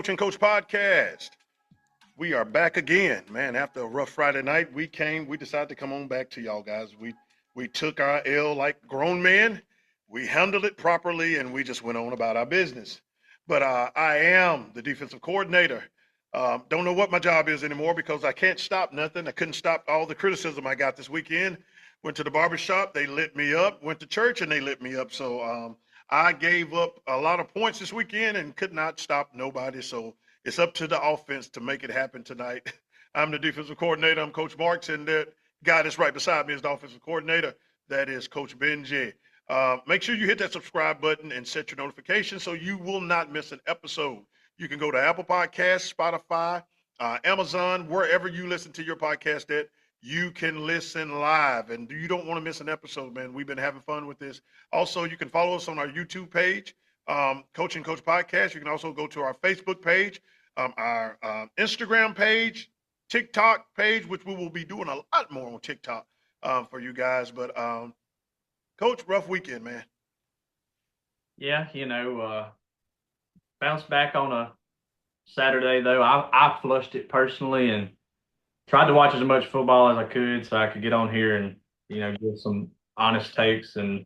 Coach and Coach podcast. We are back again, man. After a rough Friday night, we decided to come on back to y'all guys. We took our L like grown men. We handled it properly and we just went on about our business. But I am the defensive coordinator. Don't know what my job is anymore because I can't stop nothing. I couldn't stop all the criticism I got this weekend. Went to the barbershop, they lit me up. Went to church and they lit me up. So I gave up a lot of points this weekend and could not stop nobody. So it's up to the offense to make it happen tonight. I'm the defensive coordinator. I'm Coach Marks, and the guy that's right beside me is the offensive coordinator. That is Coach Benji. Make sure you hit that subscribe button and set your notifications so you will not miss an episode. You can go to Apple Podcasts, Spotify, Amazon, wherever you listen to your podcast at. You can listen live, and you don't want to miss an episode, man. We've been having fun with this. Also, you can follow us on our YouTube page, Coach and Coach Podcast. You can also go to our Facebook page, our Instagram page, TikTok page, which we will be doing a lot more on TikTok for you guys. But, Coach, rough weekend, man. Yeah, bounced back on a Saturday, though. I flushed it personally and tried to watch as much football as I could so I could get on here and, give some honest takes, and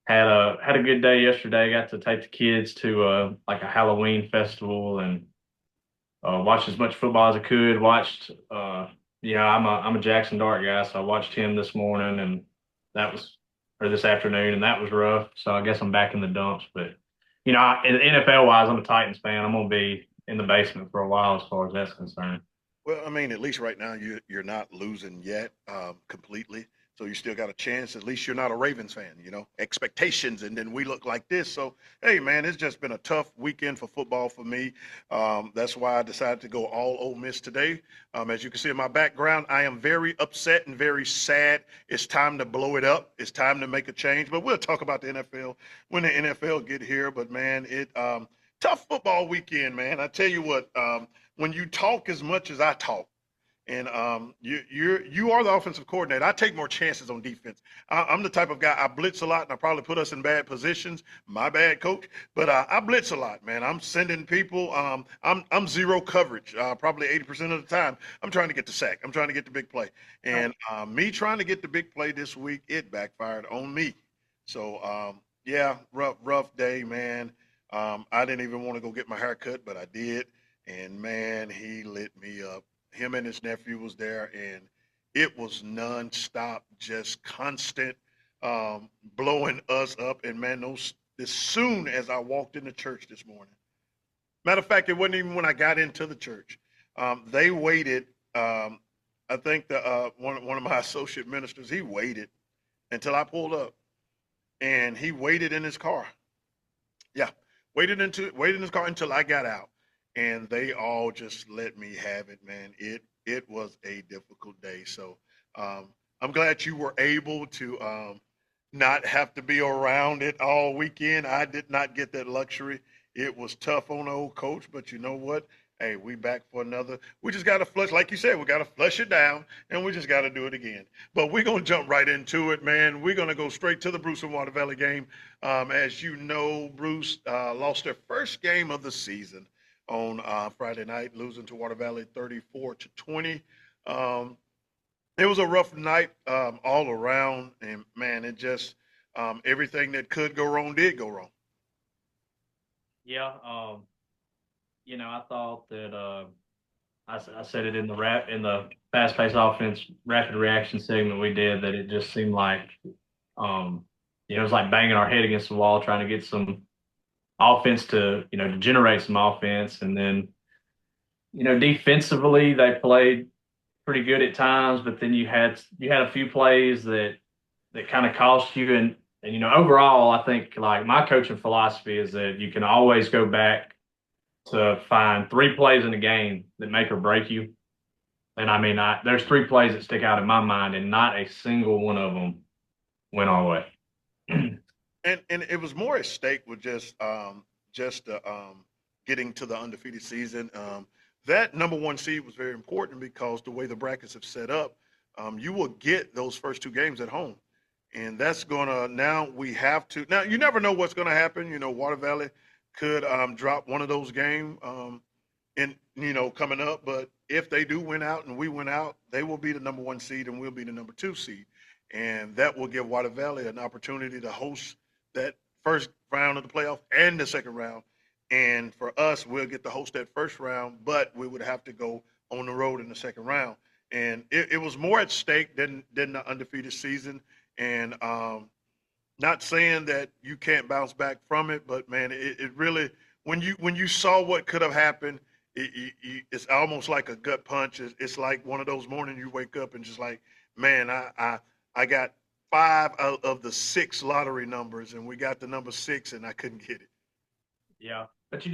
had a good day yesterday. Got to take the kids to like a Halloween festival and watched as much football as I could. Watched, I'm a Jackson Dart guy, so I watched him this morning, and this afternoon, and that was rough. So I guess I'm back in the dumps. But NFL wise, I'm a Titans fan. I'm gonna be in the basement for a while as far as that's concerned. Well, I mean, at least right now you're not losing yet completely. So you still got a chance. At least you're not a Ravens fan, expectations. And then we look like this. So, hey, man, it's just been a tough weekend for football for me. That's why I decided to go all Ole Miss today. As you can see in my background, I am very upset and very sad. It's time to blow it up. It's time to make a change. But we'll talk about the NFL when the NFL get here. But, man, tough football weekend, man. I tell you what, when you talk as much as I talk, and you are the offensive coordinator. I take more chances on defense. I'm the type of guy, I blitz a lot, and I probably put us in bad positions. My bad, coach. But I blitz a lot, man. I'm sending people. I'm zero coverage. Probably 80% of the time, I'm trying to get the sack. I'm trying to get the big play. And me trying to get the big play this week, it backfired on me. So yeah, rough day, man. I didn't even want to go get my hair cut, but I did. And man, he lit me up. Him and his nephew was there, and it was nonstop, just constant blowing us up. And man, as soon as I walked into church this morning, matter of fact, it wasn't even when I got into the church. They waited. I think one of my associate ministers, he waited until I pulled up, and he waited in his car. Yeah, waited in his car until I got out. And they all just let me have it, man. It was a difficult day. So I'm glad you were able to not have to be around it all weekend. I did not get that luxury. It was tough on the old coach, but you know what? Hey, we back for another. We just got to flush, like you said, we got to flush it down, and we just got to do it again. But we're going to jump right into it, man. We're going to go straight to the Bruce and Water Valley game. As you know, Bruce lost their first game of the season on Friday night, losing to Water Valley 34-20. It was a rough night all around, and man, it just everything that could go wrong did go wrong. Yeah, I thought that I said it in the fast-paced offense rapid reaction segment we did, that it just seemed like it was like banging our head against the wall trying to get some offense to generate some offense. And then defensively they played pretty good at times, but then you had a few plays that kind of cost you. And overall, I think like my coaching philosophy is that you can always go back to find 3 plays in a game that make or break you. And I mean, there's 3 plays that stick out in my mind, and not a single one of them went our way. And it was more at stake with just getting to the undefeated season. That number 1 seed was very important because the way the brackets have set up, you will get those first 2 games at home. And that's now you never know what's going to happen. Water Valley could drop one of those games. in coming up. But if they do win out and we win out, they will be the number one seed and we'll be the number two seed, and that will give Water Valley an opportunity to host that first round of the playoff and the second round. And for us, we'll get to host that first round, but we would have to go on the road in the second round. And it was more at stake than the undefeated season. And not saying that you can't bounce back from it, but man, it really when you saw what could have happened, it's almost like a gut punch. It's like one of those mornings you wake up and just like, man, I got five of the six lottery numbers, and we got the number six, and I couldn't get it. Yeah, but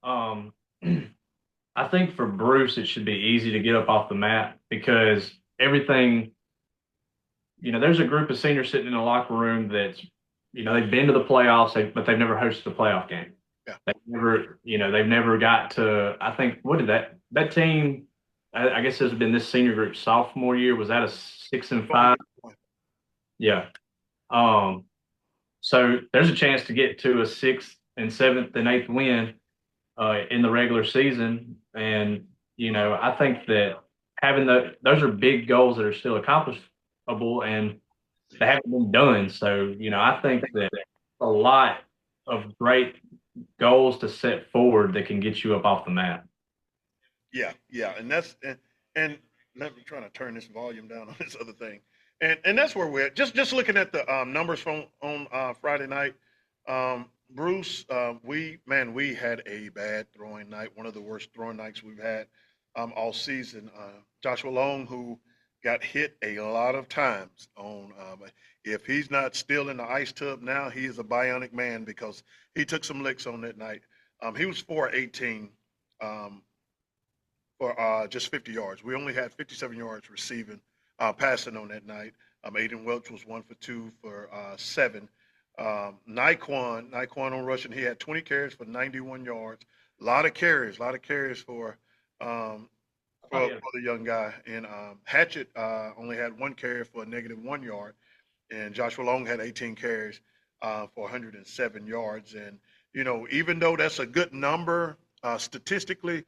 um, I think for Bruce it should be easy to get up off the mat because everything, there's a group of seniors sitting in the locker room that's, they've been to the playoffs, but they've never hosted a playoff game. Yeah. They've never got to. I think what did that team? I guess it's been this senior group sophomore year. Was that a 6-5? Yeah. Um. So there's a chance to get to a sixth and seventh and eighth win in the regular season, and I think that having those are big goals that are still accomplishable, and they haven't been done. So I think that a lot of great goals to set forward that can get you up off the mat. Yeah, yeah, and let me try to turn this volume down on this other thing, and that's where we're at. Just looking at the numbers from on Friday night. Bruce, we had a bad throwing night, one of the worst throwing nights we've had all season. Joshua Long, who got hit a lot of times on, if he's not still in the ice tub now, he is a bionic man because he took some licks on that night. He was 418 um, for just 50 yards. We only had 57 yards receiving, passing on that night. Aiden Welch was 1 for 2 for seven. Naquan on rushing, he had 20 carries for 91 yards. A lot of carries um, Oh yeah, for the young guy. And Hatchett only had one carry for a negative 1 yard, and Joshua Long had 18 carries for 107 yards. And even though that's a good number statistically,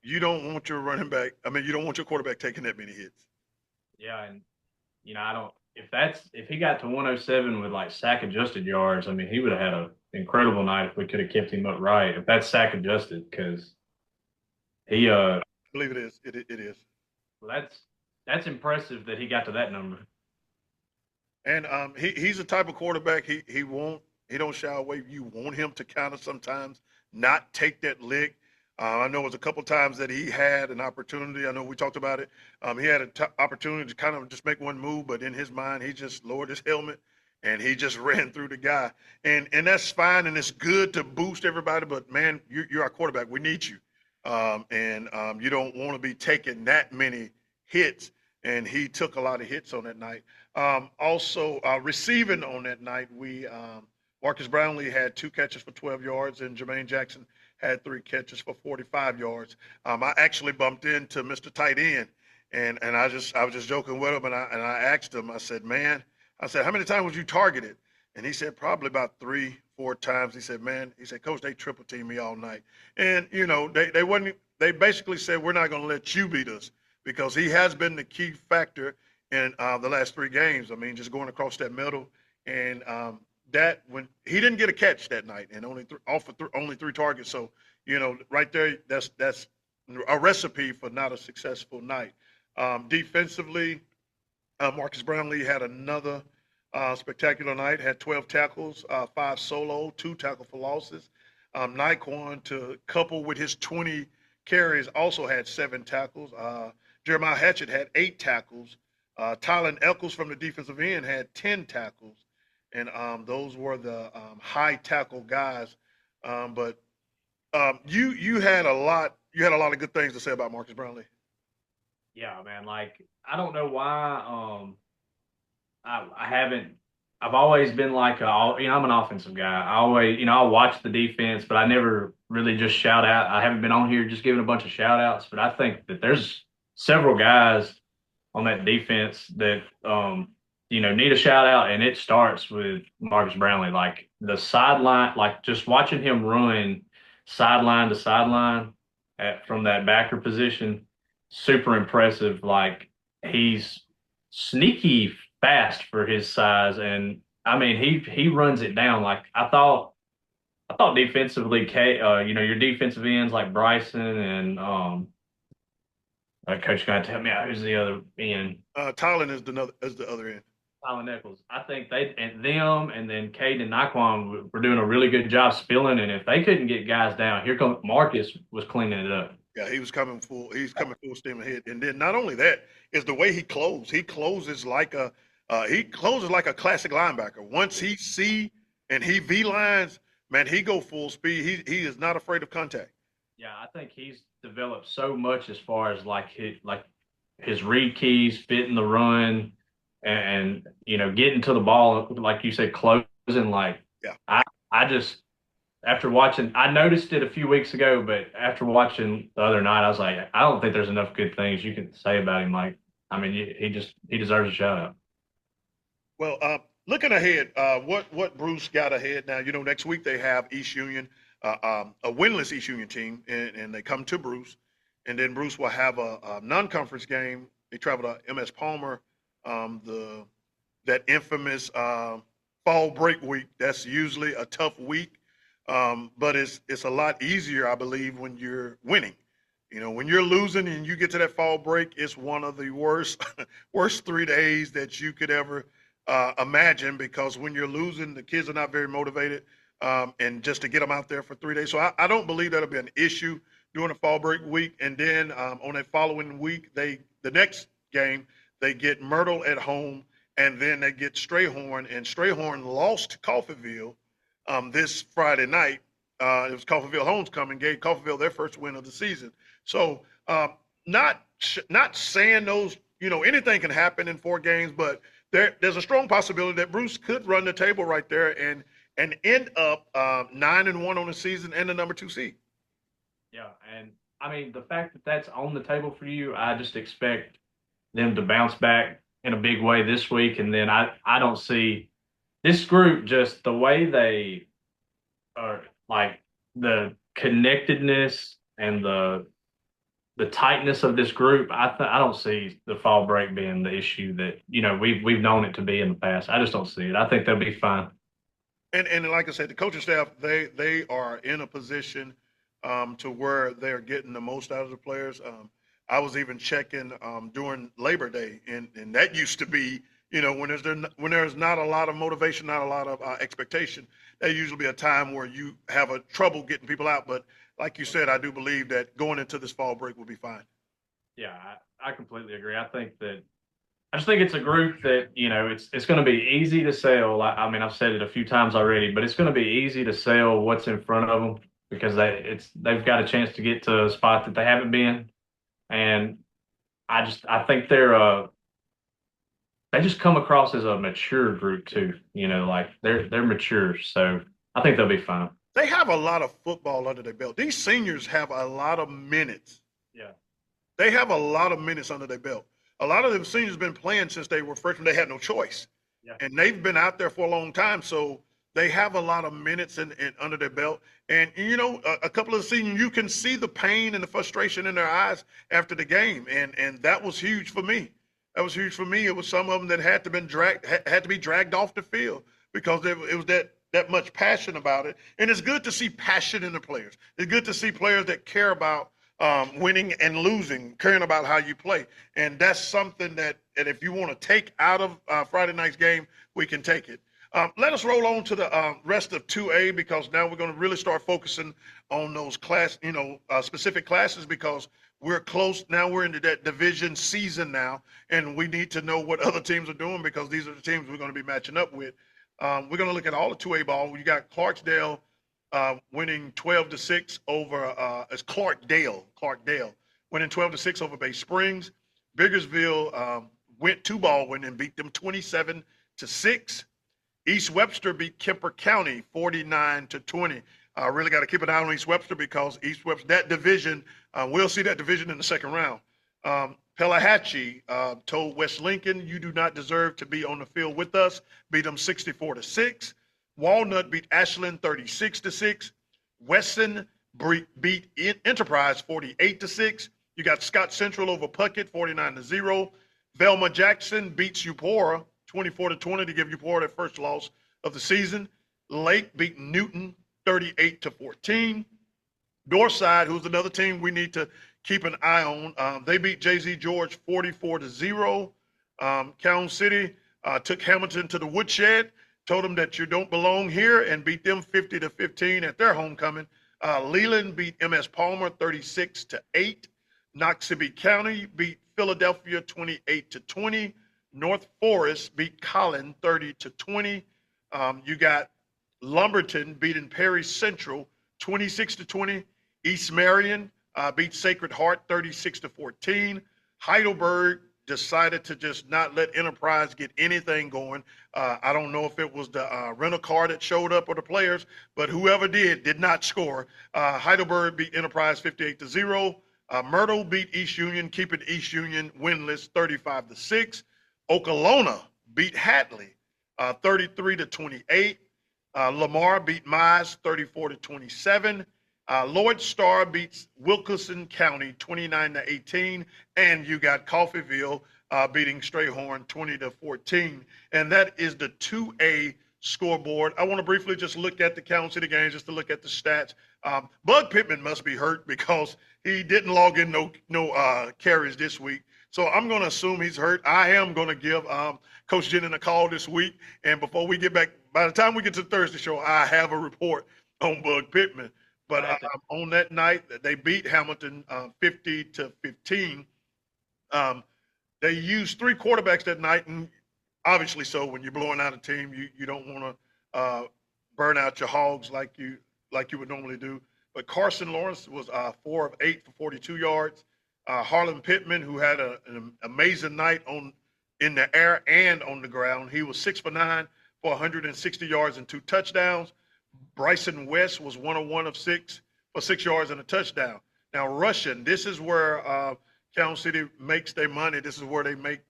you don't want your running back. I mean, you don't want your quarterback taking that many hits. yeah, and I don't. If he got to 107 with like sack adjusted yards, I mean, he would have had an incredible night if we could have kept him upright. If that's sack adjusted, because he I believe it is. It is. well, that's impressive that he got to that number. And he's the type of quarterback he don't shy away. You want him to kind of sometimes not take that lick. I know it was a couple times that he had an opportunity. I know we talked about it. He had an opportunity to kind of just make one move, but in his mind, he just lowered his helmet and he just ran through the guy. And that's fine and it's good to boost everybody. But man, you're our quarterback. We need you. And you don't want to be taking that many hits. And he took a lot of hits on that night. Also, receiving on that night, we Marcus Brownlee had two catches for 12 yards, and Jermaine Jackson had three catches for 45 yards. I actually bumped into Mr. Tight End, and I was just joking with him, and I asked him. I said, "Man," I said, "how many times was you targeted?" And he said, "Probably about 3, 4 times." He said, "Man," he said, "Coach, they triple teamed me all night." And they wasn't. They basically said, "We're not going to let you beat us," because he has been the key factor in the last three games. I mean, just going across that middle, and that when he didn't get a catch that night, and only off of only three targets. So right there, that's a recipe for not a successful night. Defensively, Marcus Brownlee had another spectacular night. Had 12 tackles, five solo, two tackle for losses. Naquan, to couple with his 20 carries, also had seven tackles. Jeremiah Hatchett had eight tackles. Tylen Eccles from the defensive end had 10 tackles, and those were the high tackle guys. But you had a lot. You had a lot of good things to say about Marcus Brownlee. Yeah, man. Like I don't know why. I haven't. I've always been like I'm an offensive guy. I always I'll watch the defense, but I never really just shout out. I haven't been on here just giving a bunch of shout outs, but I think that there's several guys on that defense that need a shout out, and it starts with Marcus Brownlee. Like the sideline, like just watching him run sideline to sideline. from that backer position. Super impressive. Like he's sneaky fast for his size, and I mean he runs it down. Like I thought defensively, your defensive ends like Bryson and coach gonna tell me out who's the other end. Tylen is the other end. Tyler Nichols. I think they and them and then Cade and Naquan were doing a really good job spilling. And if they couldn't get guys down, here comes Marcus was cleaning it up. Yeah, he was coming full. He's coming full steam ahead. And then not only that is the way he closes. He closes like a classic linebacker. Once he see and he V lines, man, he go full speed. He is not afraid of contact. Yeah, I think he's developed so much as far as his read keys, fitting the run, and getting to the ball like you said, closing. Like Yeah. I just after watching, I noticed it a few weeks ago, but after watching the other night, I was like, I don't think there's enough good things you can say about him. Like, I mean, he deserves a shout out. Well, looking ahead, what Bruce got ahead now? Next week they have East Union, a winless East Union team, and they come to Bruce, and then Bruce will have a non-conference game. They travel to MS Palmer, the that infamous fall break week. That's usually a tough week, but it's a lot easier, I believe, when you're winning. When you're losing and you get to that fall break, it's one of the worst worst 3 days that you could ever imagine, because when you're losing, the kids are not very motivated, and just to get them out there for 3 days. So I don't believe that'll be an issue during the fall break week. And then on that following week, the next game, they get Myrtle at home, and then they get Strayhorn. And Strayhorn lost to Coffeyville this Friday night. It was Coffeyville homecoming, gave Coffeyville their first win of the season. So not saying those, anything can happen in 4 games, but there's a strong possibility that Bruce could run the table right there and end up 9-1 on the season and the number 2 seed. Yeah, and I mean the fact that that's on the table for you, I just expect them to bounce back in a big way this week, and then I don't see this group just the way they are, like the connectedness and the tightness of this group. I don't see the fall break being the issue that we've known it to be in the past. I just don't see it. I think they'll be fine. And like I said, the coaching staff, they are in a position to where they're getting the most out of the players. I was even checking during Labor Day, and that used to be, when there's not a lot of motivation, not a lot of expectation, that usually be a time where you have a trouble getting people out. But like you said, I do believe that going into this fall break will be fine. Yeah, I completely agree. I just think it's a group that it's going to be easy to sell. I mean, I've said it a few times already, but it's going to be easy to sell what's in front of them, because they've got a chance to get to a spot that they haven't been, and I think they just come across as a mature group too. Like they're mature, so I think they'll be fine. They have a lot of football under their belt. These seniors have a lot of minutes. Yeah, They have a lot of minutes under their belt. A lot of them seniors been playing since they were freshmen. They had no choice, yeah, and they've been out there for a long time. So they have a lot of minutes in under their belt. And a couple of the seniors, you can see the pain and the frustration in their eyes after the game, and that was huge for me. That was huge for me. It was some of them that had to be dragged off the field, because it was that much passion about it. And it's good to see passion in the players. It's good to see players that care about winning and losing, caring about how you play. And that's something that if you want to take out of Friday night's game, we can take it. Let us roll on to the rest of 2A, because now we're going to really start focusing on those specific classes, because we're close. Now we're into that division season now, and we need to know what other teams are doing, because these are the teams we're going to be matching up with. We're going to look at all the 2A ball. You got Clarksdale winning 12-6 over it's Clarkdale winning 12-6 over Bay Springs. Biggersville went 2-ball win and beat them 27-6. East Webster beat Kemper County 49-20. Really got to keep an eye on East Webster, because East Webster, that division, we'll see that division in the second round. Pelahatchie told West Lincoln, "You do not deserve to be on the field with us." Beat them 64-6. Walnut beat Ashland 36-6. Weston beat Enterprise 48-6. You got Scott Central over Puckett 49-0. Velma Jackson beats Eupora 24-20 to give Eupora their first loss of the season. Lake beat Newton 38-14. Northside, who's another team we need to keep an eye on, they beat JZ George 44-0. Calhoun City took Hamilton to the woodshed, told them that you don't belong here, and beat them 50-15 at their homecoming. Leland beat MS Palmer 36-8. Noxubee County beat Philadelphia 28-20. North Forest beat Collin 30-20. You got Lumberton beating Perry Central 26-20. East Marion beat Sacred Heart 36-14. Heidelberg decided to just not let Enterprise get anything going. I don't know if it was the rental car that showed up or the players, but whoever did not score. Heidelberg beat Enterprise 58-0. Myrtle beat East Union, keeping East Union winless 35-6. Okolona beat Hatley 33-28. Lamar beat Mize 34-27. Lloyd Star beats Wilkinson County 29-18, and you got Coffeyville beating Strayhorn 20-14, and that is the 2A scoreboard. I want to briefly just look at the Calhoun City games, just to look at the stats. Bug Pittman must be hurt because he didn't log in no carries this week, so I'm going to assume he's hurt. I am going to give Coach Jennings a call this week, and before we get back, by the time we get to the Thursday show, I have a report on Bug Pittman. But on that night, they beat Hamilton 50-15. They used three quarterbacks that night, and obviously so. When you're blowing out a team, you don't want to burn out your hogs like you would normally do. But Carson Lawrence was 4 of 8 for 42 yards. Harlan Pittman, who had an amazing night in the air and on the ground, he was 6 for 9 for 160 yards and 2 touchdowns. Bryson West was 1 of 1 of 6 for 6 yards and a touchdown. Now, rushing, this is where Calhoun City makes their money. This is where they make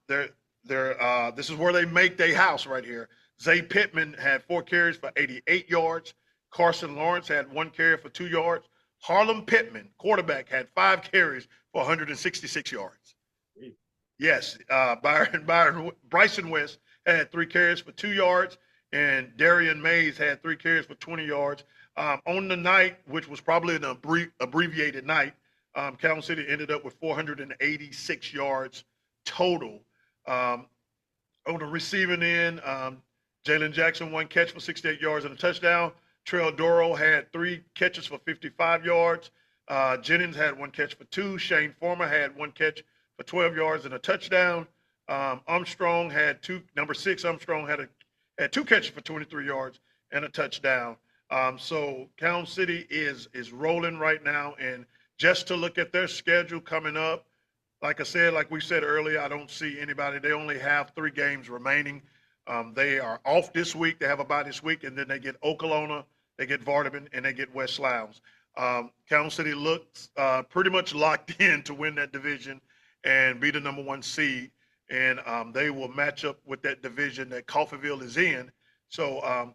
this is where they make their house right here. Zay Pittman had 4 carries for 88 yards. Carson Lawrence had 1 carry for 2 yards. Harlan Pittman, quarterback, had 5 carries for 166 yards. Yes, Bryson West had 3 carries for 2 yards. And Darian Mays had 3 carries for 20 yards. On the night, which was probably an abbreviated night, Calhoun City ended up with 486 yards total. On the receiving end, Jalen Jackson, 1 catch for 68 yards and a touchdown. Trell Doro had 3 catches for 55 yards. Jennings had 1 catch for 2. Shane Former had 1 catch for 12 yards and a touchdown. Armstrong had 2. Number 6, Armstrong had 2 catches for 23 yards and a touchdown. So Calhoun City is rolling right now, and just to look at their schedule coming up, like I said, like we said earlier, I don't see anybody. They only have 3 games remaining. They are off this week. They have a bye this week, and then they get Okolona, they get Vardaman, and they get West Lowndes. Calhoun City looks pretty much locked in to win that division and be the number 1 seed. And they will match up with that division that Coffeyville is in. So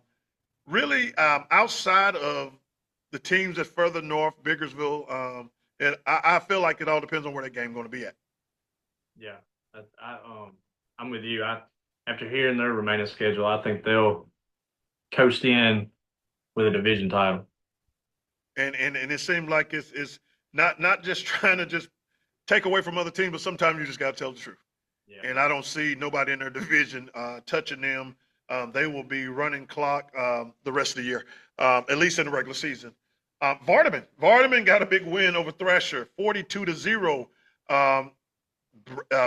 really, outside of the teams that further north, Biggersville, I feel like it all depends on where that game's going to be at. Yeah, I'm with you. After hearing their remaining schedule, I think they'll coast in with a division title. And it seems like it's not just trying to just take away from other teams, but sometimes you just got to tell the truth. Yeah. And I don't see nobody in their division touching them. They will be running clock the rest of the year, at least in the regular season. Vardaman got a big win over Thrasher, 42-0.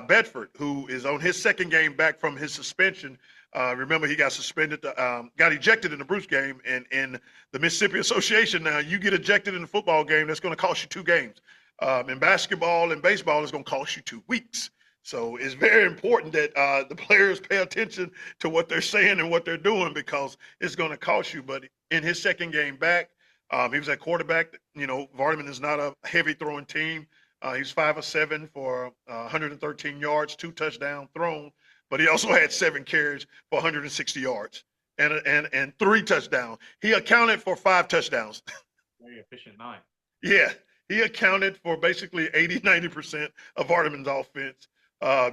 Bedford, who is on his second game back from his suspension. Remember, he got suspended, got ejected in the Bruce game, and in the Mississippi Association now, you get ejected in a football game, that's going to cost you 2 games. In basketball and baseball, it's going to cost you 2 weeks. So it's very important that the players pay attention to what they're saying and what they're doing, because it's going to cost you. But in his second game back, he was at quarterback. You know, Vardaman is not a heavy throwing team. He's 5 of 7 for 113 yards, 2 touchdowns thrown, but he also had 7 carries for 160 yards and 3 touchdowns. He accounted for 5 touchdowns. Very efficient night. Yeah, he accounted for basically 80, 90% of Vardaman's offense.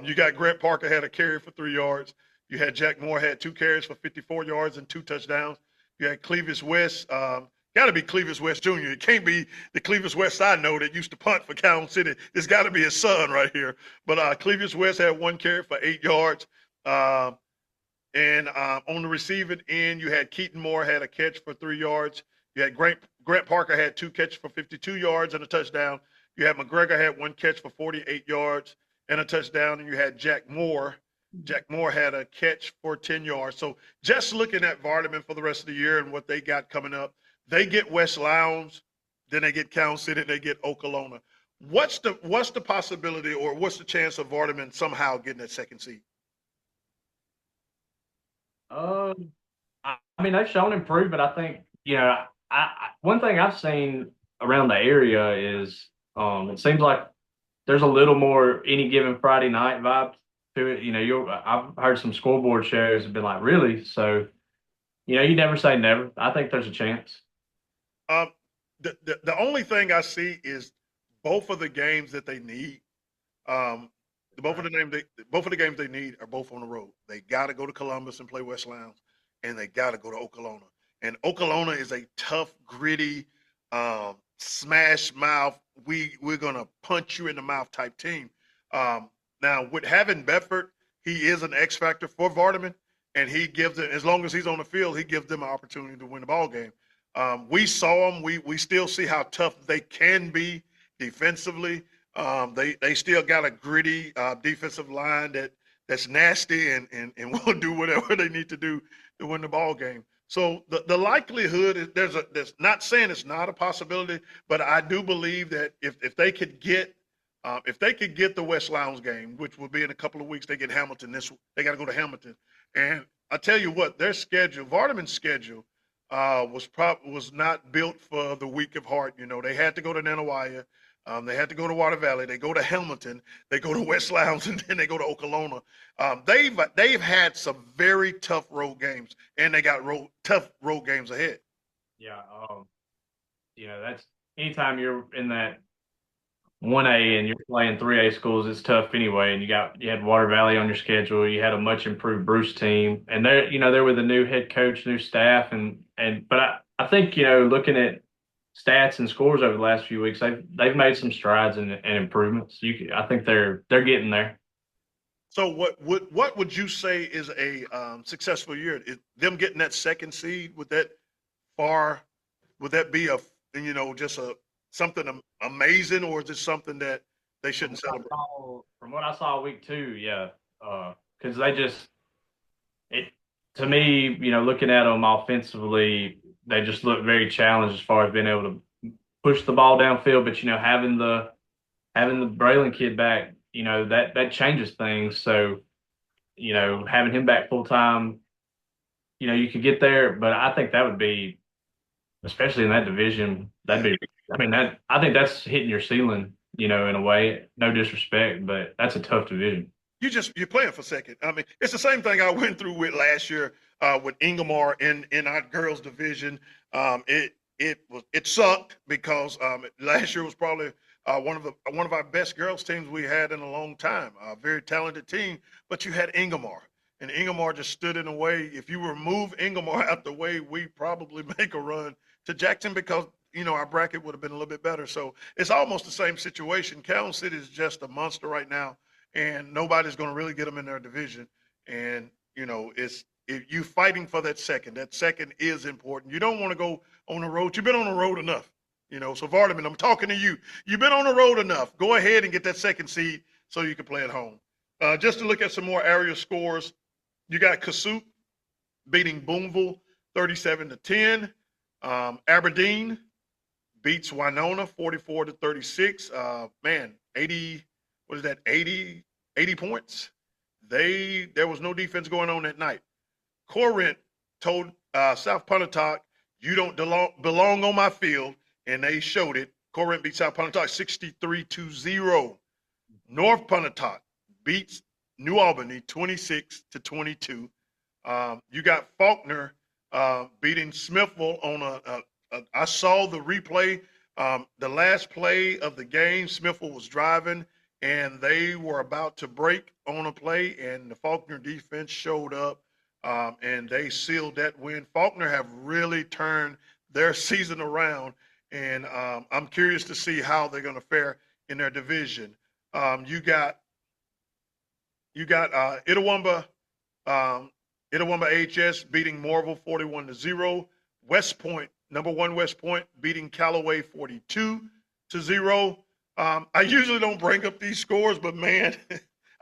You got Grant Parker had a carry for 3 yards. You had Jack Moore had 2 carries for 54 yards and 2 touchdowns. You had Clevis West, got to be Clevis West Jr. It can't be the Clevis West I know that used to punt for Calhoun City. It's got to be his son right here. But Clevis West had 1 carry for 8 yards. And on the receiving end, you had Keaton Moore had a catch for 3 yards. You had Grant Parker had 2 catches for 52 yards and a touchdown. You had McGregor had 1 catch for 48 yards and a touchdown. And you had Jack Moore. Jack Moore had a catch for 10 yards. So just looking at Vardaman for the rest of the year and what they got coming up, they get West Lowndes, then they get Calhoun City, and they get Okolona. What's the possibility or what's the chance of Vardaman somehow getting that second seed? I mean, they've shown improvement. I think, one thing I've seen around the area is it seems like there's a little more any given Friday night vibe to it. I've heard some scoreboard shows have been like, really? So, you never say never. I think there's a chance. Um, the only thing I see is both of the games that they need. Um, both of the games they need are both on the road. They got to go to Columbus and play West Lowndes, and they got to go to Okolona. And Okolona is a tough, gritty, smash mouth. We're gonna punch you in the mouth type team. Now with having Bedford, he is an X factor for Vardaman, and he gives it as long as he's on the field, he gives them an opportunity to win the ball game. We saw them. We still see how tough they can be defensively. They still got a gritty defensive line that's nasty and will do whatever they need to do to win the ball game. So the likelihood is there's not saying it's not a possibility, but I do believe that if they could get the West Lowndes game, which will be in a couple of weeks, they get Hamilton. They got to go to Hamilton, and I tell you what, their schedule, Vardaman's schedule, was not built for the weak of heart. They had to go to Nanawaya. They had to go to Water Valley. They go to Hamilton. They go to West Lowndes, and then they go to Okolona. They've had some very tough road games, and they got tough road games ahead. Yeah, that's anytime you're in that 1A and you're playing 3A schools, it's tough anyway. And you had Water Valley on your schedule. You had a much improved Bruce team, and they're with a new head coach, new staff, but I think looking at stats and scores over the last few weeks, they've made some strides and improvements. I think they're getting there. So what would you say is a successful year? Is them getting that second seed? Would that be just something amazing, or is it something that they shouldn't celebrate? From what I saw week 2, yeah, because to me, looking at them offensively, they just look very challenged as far as being able to push the ball downfield. But having the Braylon kid back, that changes things. So having him back full time, you could get there. But I think that would be, especially in that division, I think that's hitting your ceiling, in a way. No disrespect, but that's a tough division. You're playing for second. I mean, it's the same thing I went through with last year with Ingomar in our girls division. It sucked because last year was probably one of our best girls teams we had in a long time. A very talented team, but you had Ingomar, and Ingomar just stood in the way. If you remove Ingomar out the way, we probably make a run to Jackson because our bracket would have been a little bit better. So it's almost the same situation. Calhoun City is just a monster right now, and nobody's going to really get them in their division. And it's if you fighting for that second. That second is important. You don't want to go on the road. You've been on the road enough. So Vardaman, I'm talking to you. You've been on the road enough. Go ahead and get that second seed so you can play at home. Just to look at some more area scores, you got Kasup beating Boonville 37-10. Aberdeen beats Winona 44-36. 80 points. There was no defense going on that night. Corinth told South Pontotoc, you don't belong on my field, and they showed it. Corinth beat South Pontotoc 63-0. North Pontotoc beats New Albany 26-22. You got Faulkner beating Smithville on I saw the replay. The last play of the game, Smithville was driving, and they were about to break on a play, and the Faulkner defense showed up, and they sealed that win. Faulkner have really turned their season around, and I'm curious to see how they're going to fare in their division. You got Itawamba, Itawamba HS beating Morville 41-0. West Point, number one West Point, beating Callaway 42-0. I usually don't bring up these scores, but man,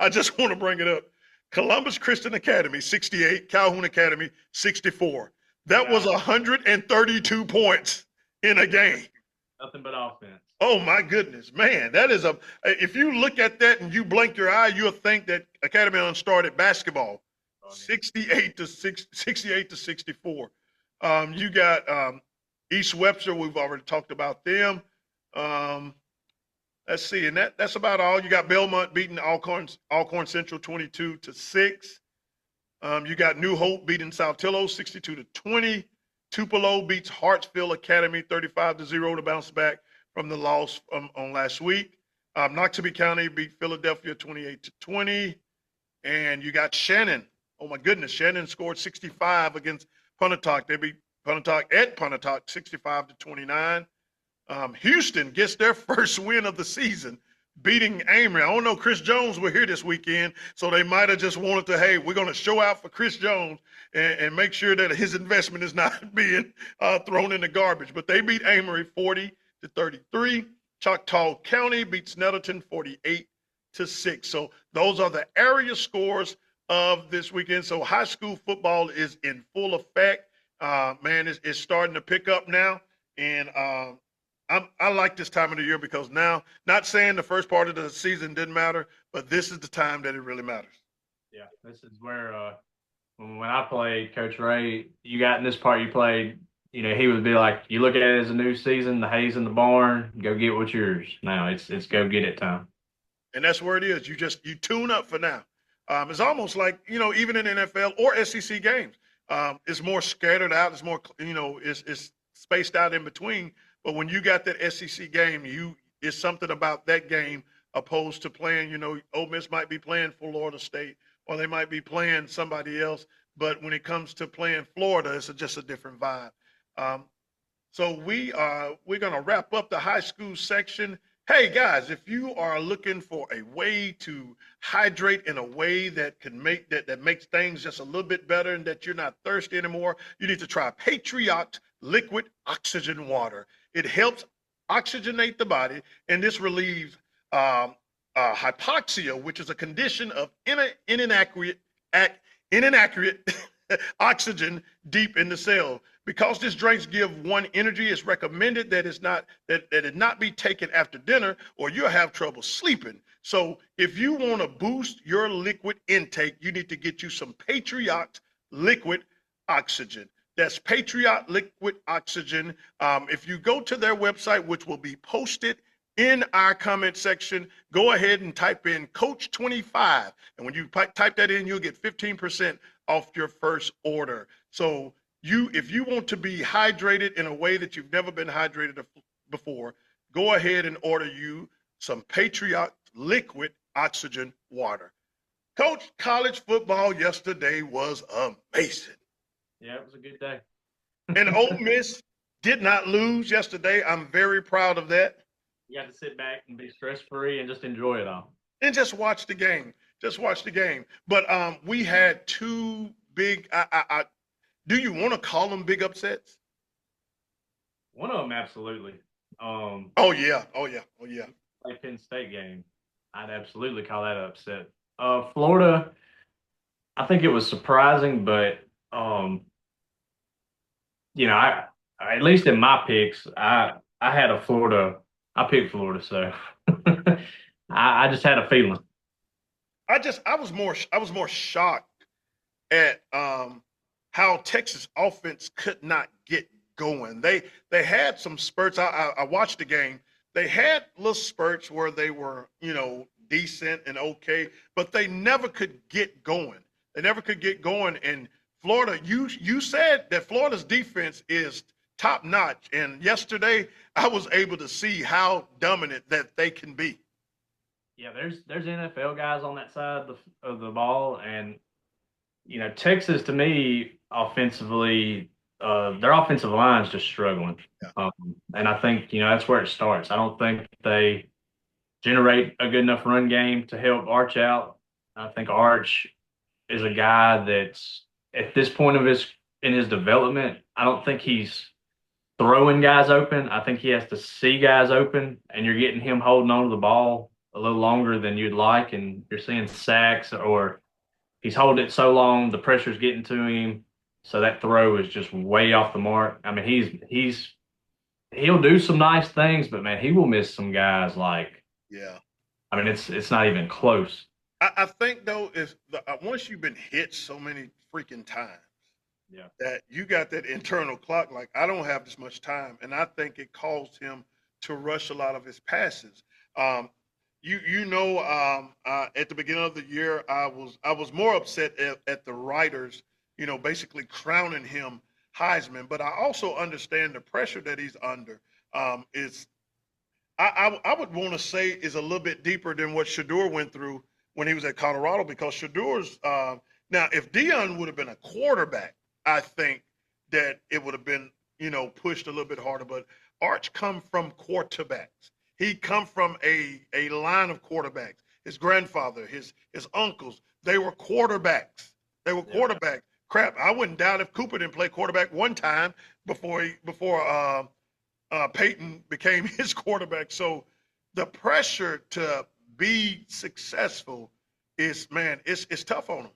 I just want to bring it up. Columbus Christian Academy 68, Calhoun Academy 64. That was 132 points in a game. Nothing but offense. Oh my goodness, man! That is if you look at that and you blink your eye, you'll think that Academy started basketball. 68 to 64. You got East Webster. We've already talked about them. Let's see, and that's about all. You got Belmont beating Alcorn Central 22-6. You got New Hope beating Saltillo 62-20. Tupelo beats Hartsville Academy 35-0 to bounce back from the loss on last week. Noxubee County beat Philadelphia 28-20. And you got Shannon. Oh my goodness, Shannon scored 65 against Pontotoc. They beat Pontotoc at Pontotoc 65-29. Houston gets their first win of the season, beating Amory. I don't know, Chris Jones were here this weekend, so they might have just wanted to, hey, we're going to show out for Chris Jones and make sure that his investment is not being thrown in the garbage. But they beat Amory 40-33. Choctaw County beats Nettleton 48-6. So those are the area scores of this weekend. So high school football is in full effect. Man, it's starting to pick up now. And I like this time of the year because now, not saying the first part of the season didn't matter, but this is the time that it really matters. Yeah, this is where when I played, Coach Ray, you got in this part you played, he would be like, you look at it as a new season, the hay's in the barn, go get what's yours. Now it's go get it time. And that's where it is. You tune up for now. It's almost like, even in NFL or SEC games, it's more scattered out. It's more, it's spaced out in between. But when you got that SEC game, it's something about that game opposed to playing, Ole Miss might be playing Florida State or they might be playing somebody else. But when it comes to playing Florida, it's just a different vibe. So we're going to wrap up the high school section. Hey, guys, if you are looking for a way to hydrate in a way that can that makes things just a little bit better and that you're not thirsty anymore, you need to try Patriot Liquid Oxygen Water. It helps oxygenate the body, and this relieves hypoxia, which is a condition of inaccurate oxygen deep in the cell. Because this drinks give one energy, it's recommended that it not be taken after dinner or you'll have trouble sleeping. So if you want to boost your liquid intake, you need to get you some Patriot Liquid Oxygen. That's Patriot Liquid Oxygen. If you go to their website, which will be posted in our comment section, go ahead and type in Coach 25. And when you type that in, you'll get 15% off your first order. So if you want to be hydrated in a way that you've never been hydrated before, go ahead and order you some Patriot Liquid Oxygen Water. Coach, college football yesterday was amazing. Yeah, it was a good day. And Ole Miss did not lose yesterday. I'm very proud of that. You got to sit back and be stress-free and just enjoy it all. And just watch the game. But we had two big do you want to call them big upsets? One of them, absolutely. Oh yeah. Like Penn State game, I'd absolutely call that an upset. Florida, I think it was surprising, but I at least in my picks, I had I picked Florida, so I just had a feeling. I was more shocked at how Texas offense could not get going. They had some spurts. I watched the game. They had little spurts where they were, decent and okay, but they never could get going. And Florida, you said that Florida's defense is top notch. And yesterday, I was able to see how dominant that they can be. Yeah, there's NFL guys on that side of the ball, and Texas to me offensively, their offensive line is just struggling, Yeah. and I think that's where it starts. I don't think they generate a good enough run game to help Arch out. I think Arch is a guy that's at this point of his in his development. I don't think he's throwing guys open. I think he has to see guys open, and you're getting him holding on to the ball a little longer than you'd like, and you're seeing sacks or he's holding it so long, the pressure's getting to him, so that throw is just way off the mark. I mean, he'll do some nice things, but man, he will miss some guys. Like, Yeah. I mean, it's not even close. I think though, if once you've been hit so many freaking times, Yeah, that you got that internal clock, like I don't have this much time, and I think it caused him to rush a lot of his passes. Um, at the beginning of the year, I was more upset at the writers, basically crowning him Heisman, but I also understand the pressure that he's under. Is I would want to say is a little bit deeper than what Shador went through when he was at Colorado, because Shador's now if Dion would have been a quarterback, I think that it would have been pushed a little bit harder. But Arch come from quarterbacks. He come from a line of quarterbacks. His grandfather, his uncles, they were quarterbacks. They were yeah, quarterbacks. Crap, I wouldn't doubt if Cooper didn't play quarterback one time before Peyton became his quarterback. So the pressure to be successful is, man, it's tough on him.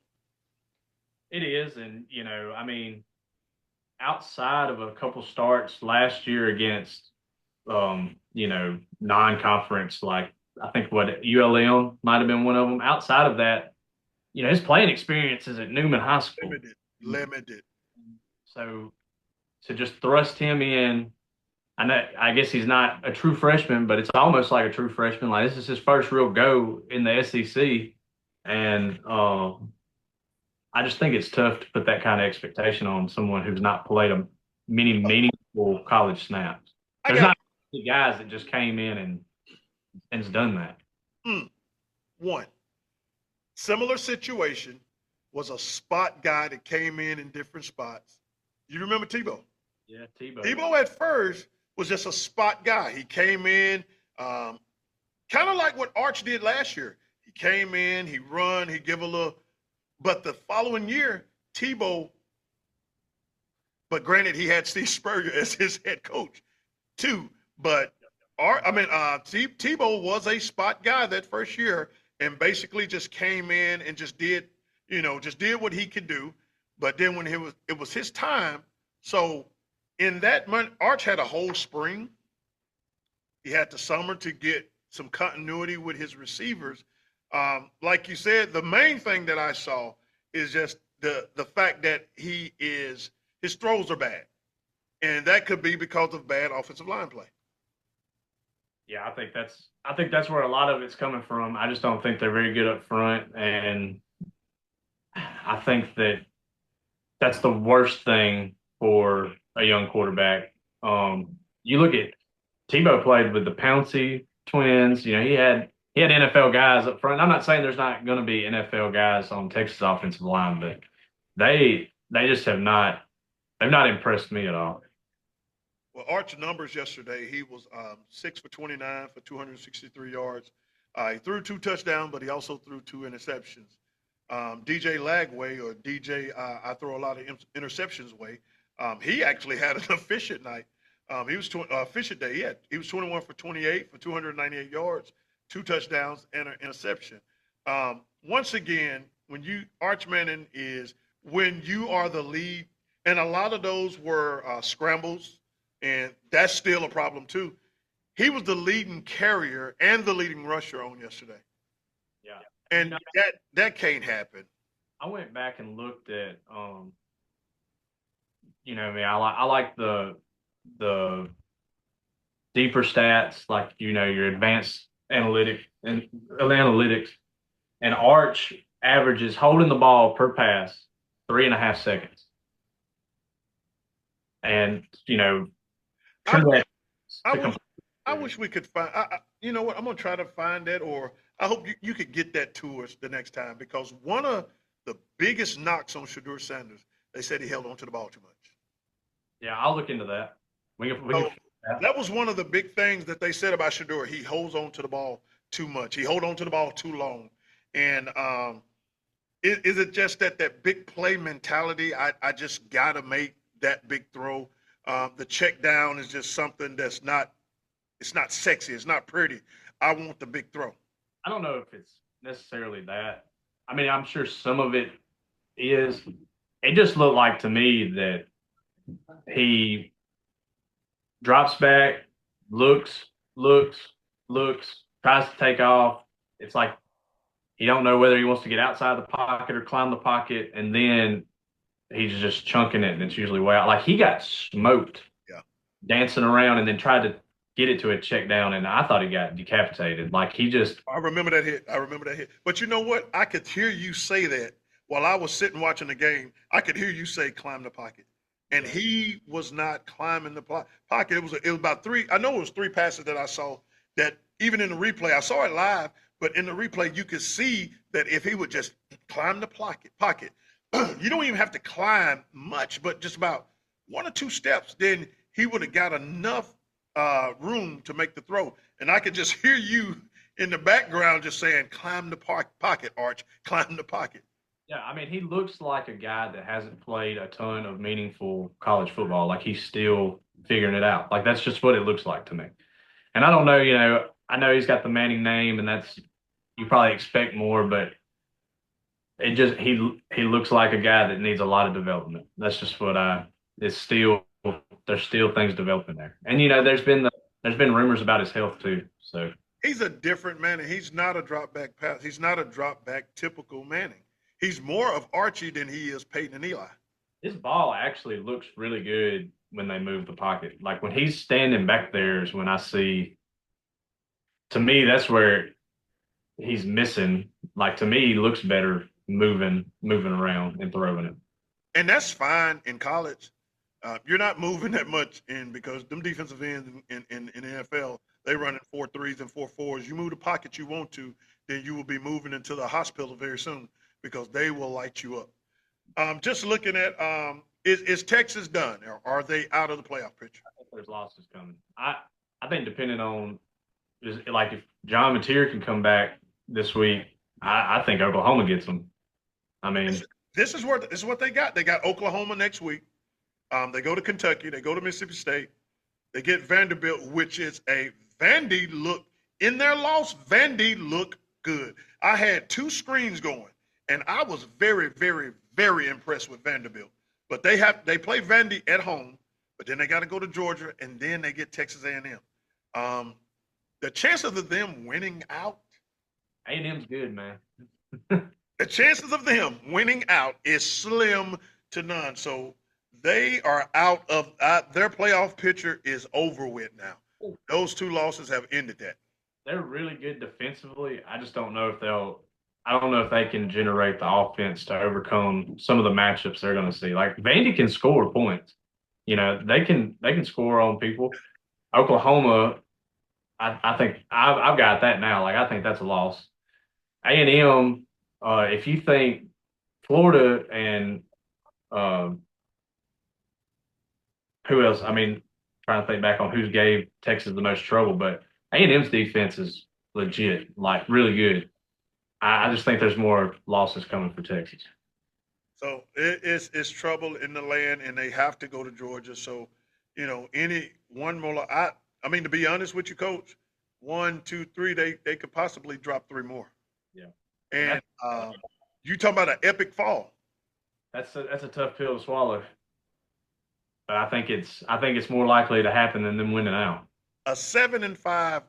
it is, and I mean, outside of a couple starts last year against, non-conference, like I think what ULM might have been one of them. Outside of that, his playing experience is at Newman High School. Limited, limited. So to just thrust him in, I guess he's not a true freshman, but it's almost like a true freshman. Like this is his first real go in the SEC, and I just think it's tough to put that kind of expectation on someone who's not played a many meaningful college snaps. I There's got not many guys that just came in and has done that. one similar situation was a spot guy that came in different spots. You remember Tebow? Yeah, Tebow. Tebow at first was just a spot guy. He came in, kind of like what Arch did last year. He came in, he run, he give a little. But the following year, Tebow. But granted, he had Steve Spurrier as his head coach too. But Tebow was a spot guy that first year, and basically just came in and just did, just did what he could do. But then when it was his time. So in that month, Arch had a whole spring. He had the summer to get some continuity with his receivers. Like you said, the main thing that I saw is just the fact that his throws are bad, and that could be because of bad offensive line play. Yeah, I think that's where a lot of it's coming from. I just don't think they're very good up front, and I think that's the worst thing for a young quarterback. You look at Tebow played with the Pouncey twins. He had NFL guys up front. I'm not saying there's not going to be NFL guys on Texas offensive line, but they just they've not impressed me at all. Well, Arch numbers yesterday, he was 6 for 29 for 263 yards. He threw 2 touchdowns, but he also threw 2 interceptions. DJ Lagway, or DJ, I throw a lot of interceptions way. He actually had an efficient night. He was efficient day. He was 21 for 28 for 298 yards, 2 touchdowns, and an interception. Once again, Arch Manning is when you are the lead, and a lot of those were scrambles, and that's still a problem too. He was the leading carrier and the leading rusher on yesterday, Yeah. and that can't happen. I went back and looked at, I like the deeper stats, like your advanced analytics, and Arch averages holding the ball per pass 3.5 seconds, and I turn wish, that I to wish, I complete. wish we could find. You know what? I'm gonna try to find that, or I hope you could get that to us the next time because one of the biggest knocks on Shadur Sanders, they said he held on to the ball too much. Yeah, I'll look into that. We can So fix that. that was one of the big things that they said about Shadur. He holds on to the ball too much. He hold on to the ball too long. And is it just that big play mentality? I just gotta make that big throw. The check down is just something that's not. It's not sexy. It's not pretty. I want the big throw. I don't know if it's necessarily that. I mean, I'm sure some of it is. It just looked like to me that he drops back, looks, looks, looks, tries to take off. It's like he don't know whether he wants to get outside the pocket or climb the pocket, and then he's just chunking it, and it's usually way out. Like he got smoked Yeah. dancing around, and then tried to get it to a check down, and I thought he got decapitated. Like he just I remember that hit. I remember that hit. But you know what? I could hear you say that while I was sitting watching the game. I could hear you say climb the pocket. And yeah, he was not climbing the pocket. It was about three. I know it was three passes that I saw that even in the replay, I saw it live, but in the replay, you could see that if he would just climb the pocket, you don't even have to climb much, but just about one or two steps, then he would have got enough room to make the throw. And I could just hear you in the background just saying, climb the pocket, Arch, climb the pocket. yeah. I mean, he looks like a guy that hasn't played a ton of meaningful college football. Like he's still figuring it out. Like that's just what it looks like to me. And I don't know, I know he's got the Manning name, and that's you probably expect more, but it just he looks like a guy that needs a lot of development. That's just what I. It's still there's still things developing there, and there's been rumors about his health too. So He's a different Manning. He's not a drop back pass. He's not a drop back typical Manning. He's more of Archie than he is Peyton and Eli. his ball actually looks really good when they move the pocket. Like when he's standing back there is when I see. To me, that's where he's missing. Like to me, he looks better moving around and throwing it. And that's fine in college. You're not moving that much in because them defensive ends in the NFL, they run in 4-3s and 4-4s. You move the pocket you want to, then you will be moving into the hospital very soon because they will light you up. Just looking at is Texas done or are they out of the playoff picture? I think there's losses coming. I think depending on just like if John Mateer can come back this week, I think Oklahoma gets them. I mean, This is what they got. They got Oklahoma next week. They go to Kentucky. They go to Mississippi State. They get Vanderbilt, which is a Vandy look in their loss. Vandy look good. I had two screens going, and I was very, very, very impressed with Vanderbilt. But they play Vandy at home, but then they got to go to Georgia, and then they get Texas A&M. The chances of them winning out, A&M's good, man. the chances of them winning out is slim to none. So they are out of their playoff picture is over with now. Those two losses have ended that. They're really good defensively. I just don't know if they'll. I don't know if they can generate the offense to overcome some of the matchups they're going to see. Like Vandy can score points. They can score on people. Oklahoma, I think I've got that now. Like I think that's a loss. A&M, if you think Florida and um, who else? I mean, trying to think back on who gave Texas the most trouble, but A&M's defense is legit, like really good. I just think there's more losses coming for Texas. So it's trouble in the land, and they have to go to Georgia. So, any one more. I mean, to be honest with you, Coach, 1, 2, 3, they could possibly drop three more. Yeah, and And you talking about an epic fall? that's a tough pill to swallow. But I think it's more likely to happen than them winning out. A 7-5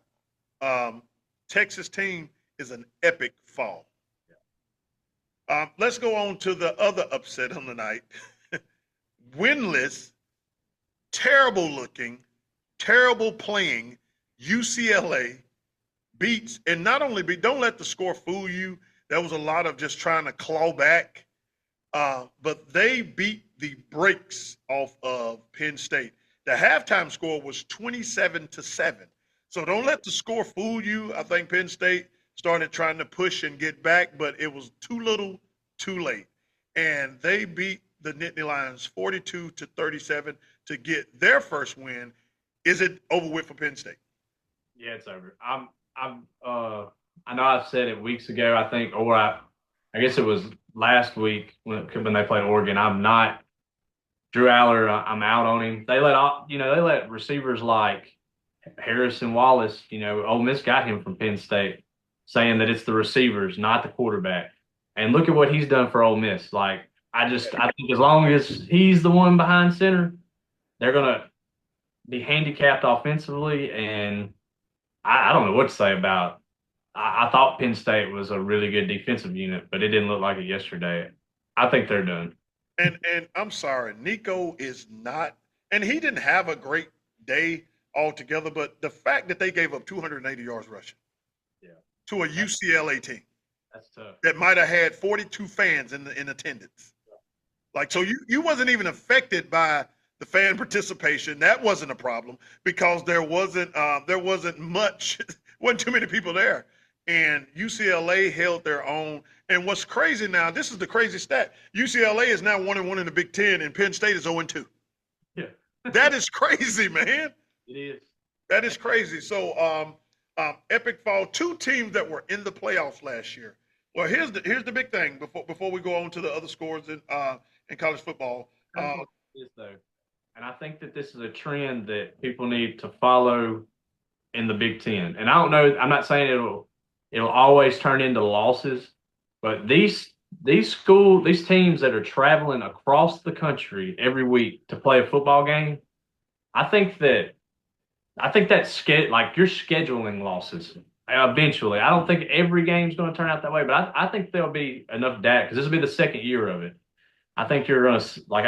Texas team is an epic fall. Let's go on to the other upset on the night. Winless, terrible looking, terrible playing UCLA beats, and not only beat, don't let the score fool you. There was a lot of just trying to claw back, but they beat the brakes off of Penn State. The halftime score was 27-7. So don't let the score fool you. I think Penn State started trying to push and get back, but it was too little, too late. And they beat the Nittany Lions 42-37 to get their first win. Is it over with for Penn State? Yeah, it's over. I know I've said it weeks ago, I think, or I guess it was last week when they played Oregon. I'm not Drew Aller. I'm out on him. They let receivers like Harrison Wallace. Ole Miss got him from Penn State, saying that it's the receivers, not the quarterback. And look at what he's done for Ole Miss. Like I think as long as he's the one behind center, they're gonna be handicapped offensively. And I don't know what to say about. I thought Penn State was a really good defensive unit, but it didn't look like it yesterday. I think they're done. And I'm sorry, Nico is not, and he didn't have a great day altogether. But the fact that they gave up 280 yards rushing, yeah, to a UCLA team, that's tough. That might have had 42 fans in attendance. Yeah. Like so, you wasn't even affected by the fan participation. That wasn't a problem because there wasn't much, wasn't too many people there. And UCLA held their own. And what's crazy now, this is the crazy stat. UCLA is now 1-1 in the Big Ten, and Penn State is 0-2. Yeah. That is crazy, man. It is. That is crazy. So epic fall, two teams that were in the playoffs last year. Well, here's the big thing before we go on to the other scores in college football. And I think that this is a trend that people need to follow in the Big Ten. And I don't know, I'm not saying it'll always turn into losses, but these teams that are traveling across the country every week to play a football game, I think that's like you're scheduling losses eventually. I don't think every game's going to turn out that way, but I think there'll be enough data because this will be the second year of it. I think you're going to like.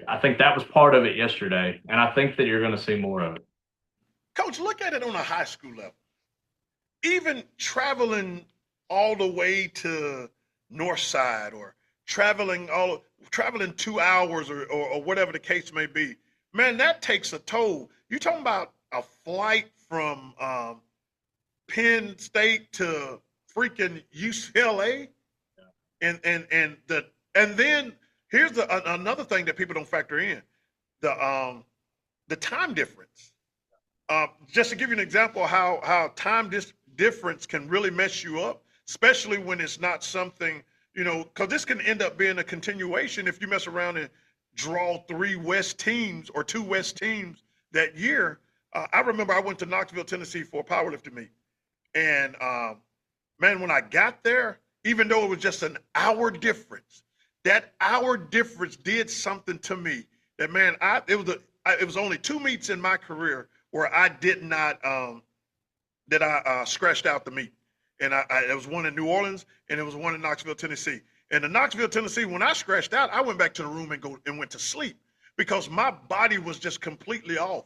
I think that was part of it yesterday, and I think that you're going to see more of it. Coach, look at it on a high school level. Even traveling all the way to North Side or traveling 2 hours or whatever the case may be, man, that takes a toll. You're talking about a flight from Penn State to freaking UCLA, yeah. and then here's another thing that people don't factor in, the time difference. Just to give you an example of how time difference can really mess you up, especially when it's not something, because this can end up being a continuation if you mess around and draw 3 West teams or 2 West teams that year. I remember I went to Knoxville, Tennessee for a powerlifting meet. And, man, when I got there, even though it was just an hour difference, that hour difference did something to me that, man, it was only 2 meets in my career where I did not scratched out the meet. And it was one in New Orleans and it was one in Knoxville, Tennessee. And the Knoxville, Tennessee, when I scratched out, I went back to the room and went to sleep because my body was just completely off.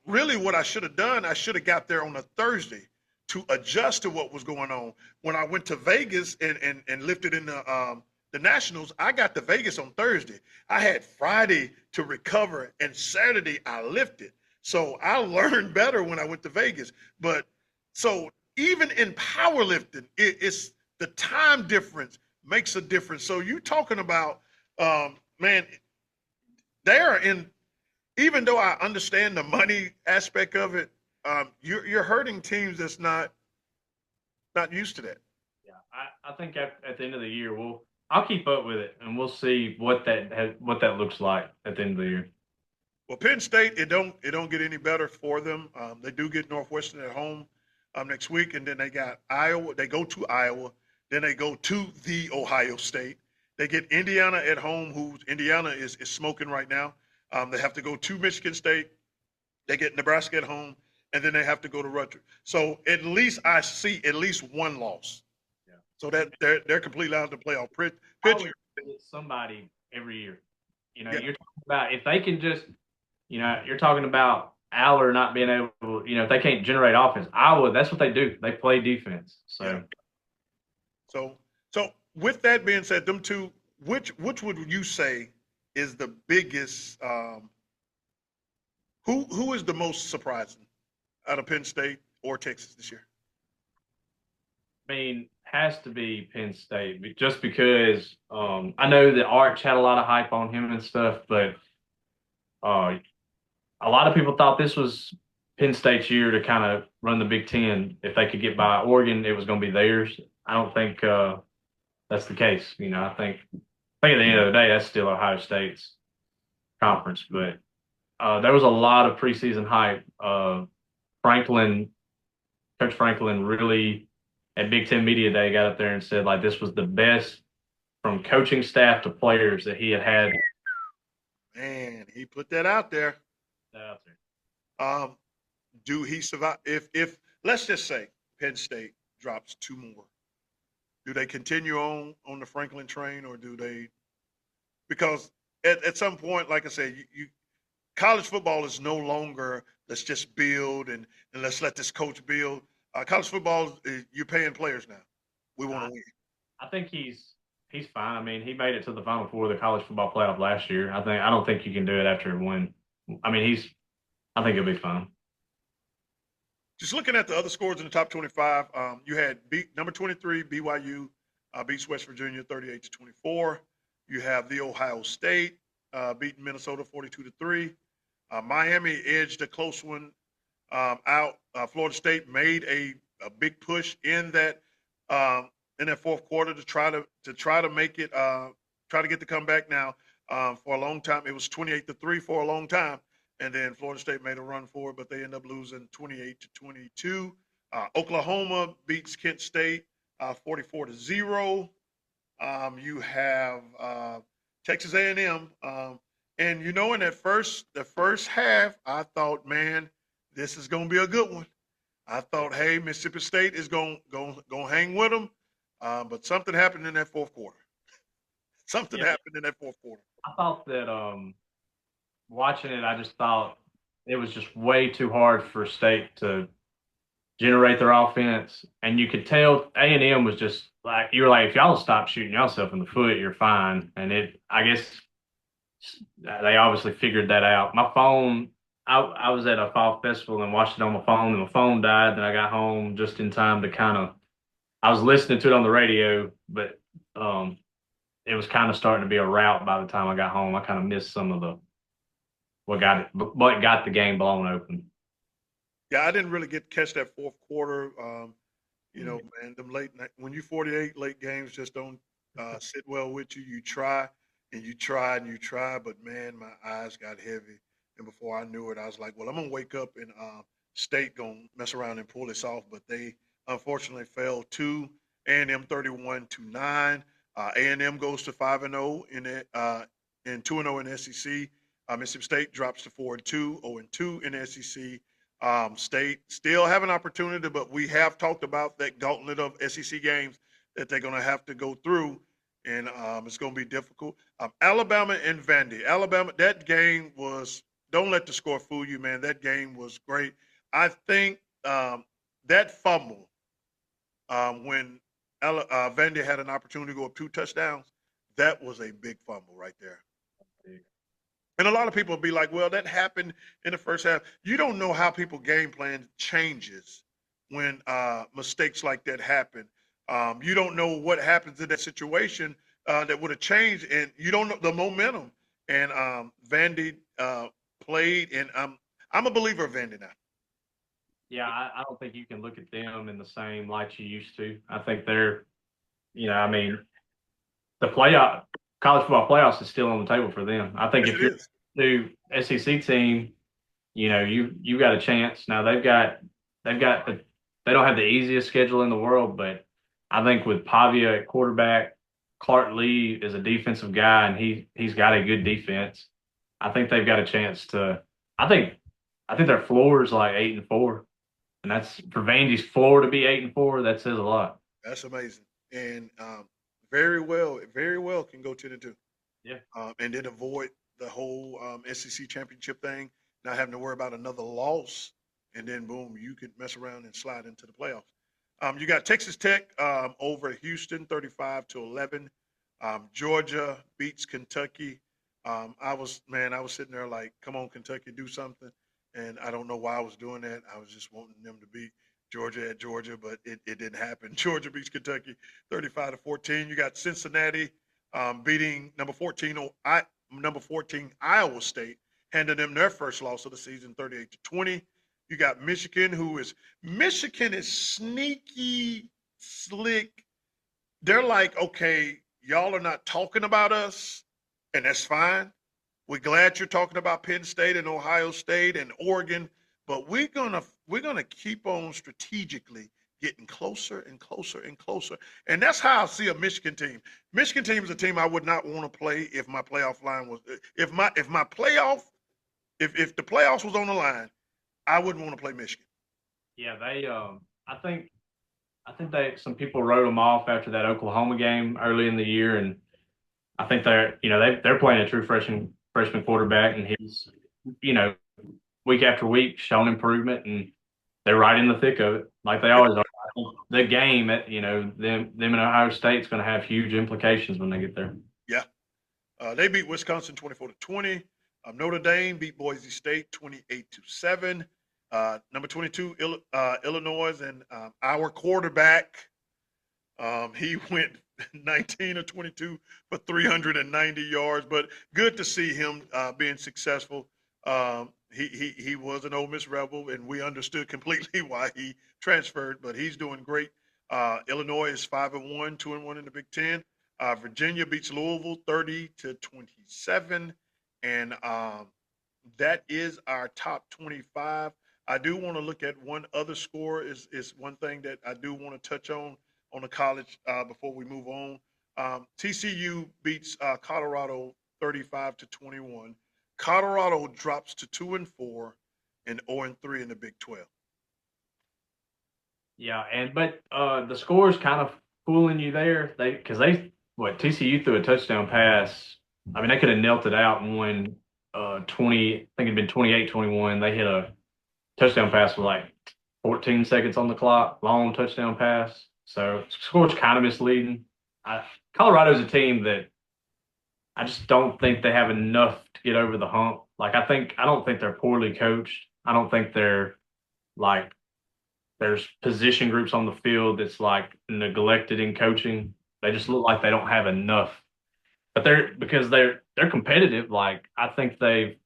Really what I should have done, I should have got there on a Thursday to adjust to what was going on. When I went to Vegas and lifted in the Nationals, I got to Vegas on Thursday. I had Friday to recover and Saturday I lifted. So I learned better when I went to Vegas. But so even in powerlifting, it's the time difference makes a difference. So you talking about, man, even though I understand the money aspect of it, you're hurting teams that's not used to that. Yeah, I think at the end of the year, I'll keep up with it and we'll see what that looks like at the end of the year. Well, Penn State, it don't get any better for them. They do get Northwestern at home next week, and then they got Iowa. They go to Iowa, then they go to the Ohio State. They get Indiana at home, Indiana is smoking right now. They have to go to Michigan State. They get Nebraska at home, and then they have to go to Rutgers. So at least I see at least one loss. Yeah. So that they're completely out of the playoff picture. Somebody every year. Yeah. You're talking about if they can just, you're talking about Aller not being able to, if they can't generate offense. Iowa, that's what they do. They play defense. So. Yeah. So with that being said, them two, which would you say is the biggest? Who is the most surprising out of Penn State or Texas this year? I mean, has to be Penn State just because I know that Arch had a lot of hype on him and stuff, but uh, a lot of people thought this was Penn State's year to kind of run the Big Ten. If they could get by Oregon, it was going to be theirs. I don't think that's the case. I think at the end of the day, that's still Ohio State's conference. But there was a lot of preseason hype. Franklin, Coach Franklin, really at Big Ten Media Day got up there and said like this was the best from coaching staff to players that he had Man, he put that out there. out there. Um, do he survive? If let's just say Penn State drops two more, do they continue on the Franklin train, or do they? Because at some point, like I said, you college football is no longer let's just build and let's let this coach build. College football, you're paying players now. We want to win. I think he's fine. I mean, he made it to the Final Four of the college football playoff last year. I don't think you can do it after a win. I mean, I think he'll be fine. Just looking at the other scores in the top 25, you had number 23 BYU beats West Virginia 38-24. You have the Ohio State beating Minnesota 42-3. Miami edged a close one out. Florida State made a big push in that fourth quarter to try to make it try to get the comeback. Now for a long time it was 28-3 for a long time, and then Florida State made a run for it, but they end up losing 28-22. Oklahoma beats Kent State 44-0. You have Texas A&M, and in the first half, I thought, man, this is going to be a good one. I thought, hey, Mississippi State is going to hang with them, but something happened in that fourth quarter. Something Yeah, happened in that fourth quarter. I thought that watching it, I just thought it was just way too hard for State to generate their offense, and you could tell A&M was just like you were like, if y'all stop shooting yourself in the foot, you're fine. And I guess they obviously figured that out. My phone, I was at a fall festival and watched it on my phone, and my phone died. Then I got home just in time to I was listening to it on the radio, but it was kind of starting to be a rout by the time I got home. I kind of missed some of what got the game blown open. Yeah, I didn't really get to catch that fourth quarter. Man, them late night when you 48 late games just don't sit well with you. You try and you try and you try, but man, my eyes got heavy, and before I knew it, I was like, "Well, I'm gonna wake up and State gonna mess around and pull this off." But they unfortunately fell to A&M 31-9. A&M goes to 5-0 in it, and 2-0 in the SEC. Mississippi State drops to 4-2, 0-2 in the SEC. State still have an opportunity, but we have talked about that gauntlet of SEC games that they're going to have to go through, and it's going to be difficult. Alabama and Vandy. Alabama, that game was, don't let the score fool you, man. That game was great. I think that fumble when Vandy had an opportunity to go up 2 touchdowns, that was a big fumble right there. And a lot of people will be like, well, that happened in the first half. You don't know how people game plan changes when mistakes like that happen. You don't know what happens in that situation that would have changed, and you don't know the momentum. And Vandy played, and I'm a believer of Vandy now. Yeah, I don't think you can look at them in the same light you used to. I think they're, I mean, the college football playoffs is still on the table for them. I think Yes, if it you're is. a new SEC team, you got a chance. Now they don't have the easiest schedule in the world, but I think with Pavia at quarterback, Clark Lee is a defensive guy, and he's got a good defense. I think they've got a chance to. I think their floor is like 8-4, and that's for Vandy's floor to be 8-4. That says a lot. That's amazing. And very well can go 10-2. Yeah. And then avoid the whole SEC championship thing, not having to worry about another loss, and then boom, you could mess around and slide into the playoffs. You got Texas Tech over Houston, 35-11. Georgia beats Kentucky I was sitting there like, come on, Kentucky, do something. And I don't know why I was doing that. I was just wanting them to beat Georgia at Georgia, but it didn't happen. Georgia beats Kentucky 35-14. You got Cincinnati beating number 14 Iowa State, handing them their first loss of the season 38-20. You got Michigan is sneaky slick. They're like, okay, y'all are not talking about us, and that's fine. We're glad you're talking about Penn State and Ohio State and Oregon, but we're gonna keep on strategically getting closer and closer and closer. And that's how I see a Michigan team. Michigan team is a team I would not want to play if my playoff line was if my playoff if the playoffs was on the line, I wouldn't want to play Michigan. Yeah, they. I think they some people wrote them off after that Oklahoma game early in the year, and I think they're playing a true freshman quarterback, and he's you know week after week shown improvement, and they're right in the thick of it like they always are. I think the game at them and Ohio State's going to have huge implications when they get there. Yeah. They beat Wisconsin 24-20. Notre Dame beat Boise State 28-7. Number 22, Illinois, and our quarterback, he went 19 or 22 for 390 yards. But good to see him being successful. He was an Ole Miss Rebel, and we understood completely why he transferred. But he's doing great. Illinois is 5-1, 2-1 in the Big Ten. Virginia beats Louisville 30-27, and that is our top 25. I do want to look at one other score. Is one thing that I do want to touch on the college before we move on. TCU beats Colorado 35-21. Colorado drops to 2-4 and 0-3 in the Big 12. Yeah, but the score is kind of fooling you there. TCU threw a touchdown pass. I mean, they could have knelt it out and won 20. I think it'd been 28-21. They hit a touchdown pass with like 14 seconds on the clock, long touchdown pass. So score's kind of misleading. Colorado's a team that I just don't think they have enough to get over the hump. Like I don't think they're poorly coached. I don't think they're like there's position groups on the field that's like neglected in coaching. They just look like they don't have enough. But they're competitive. Like I think they've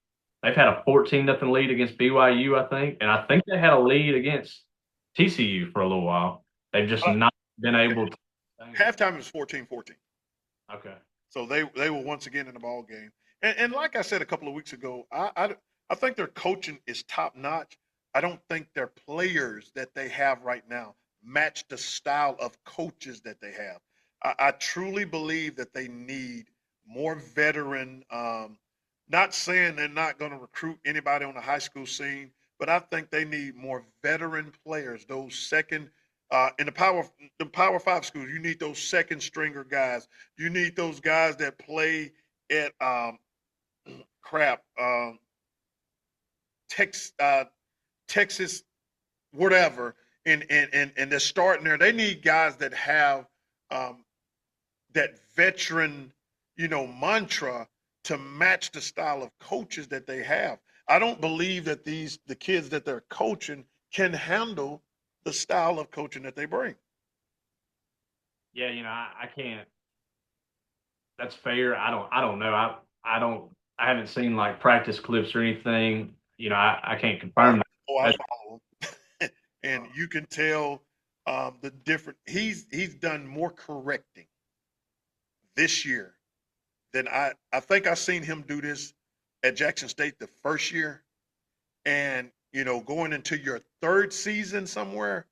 had a 14-0 lead against BYU, I think, and I think they had a lead against TCU for a little while. They've just not been able to. Halftime was 14-14. Okay. So they were once again in the ball game. And like I said a couple of weeks ago, I think their coaching is top notch. I don't think their players that they have right now match the style of coaches that they have. I truly believe that they need more veteran. Not saying they're not going to recruit anybody on the high school scene, but I think they need more veteran players. Those second in the power five schools, you need those second stringer guys. You need those guys that play at crap Tex, Texas, whatever, and they're starting there. They need guys that have that veteran, mantra to match the style of coaches that they have. I don't believe that the kids that they're coaching can handle the style of coaching that they bring. Yeah, I can't. That's fair. I don't know. I haven't seen like practice clips or anything. I can't confirm that. I follow him, and you can tell the different. He's done more correcting this year than I think I seen him do this at Jackson State the first year, and going into your third season somewhere,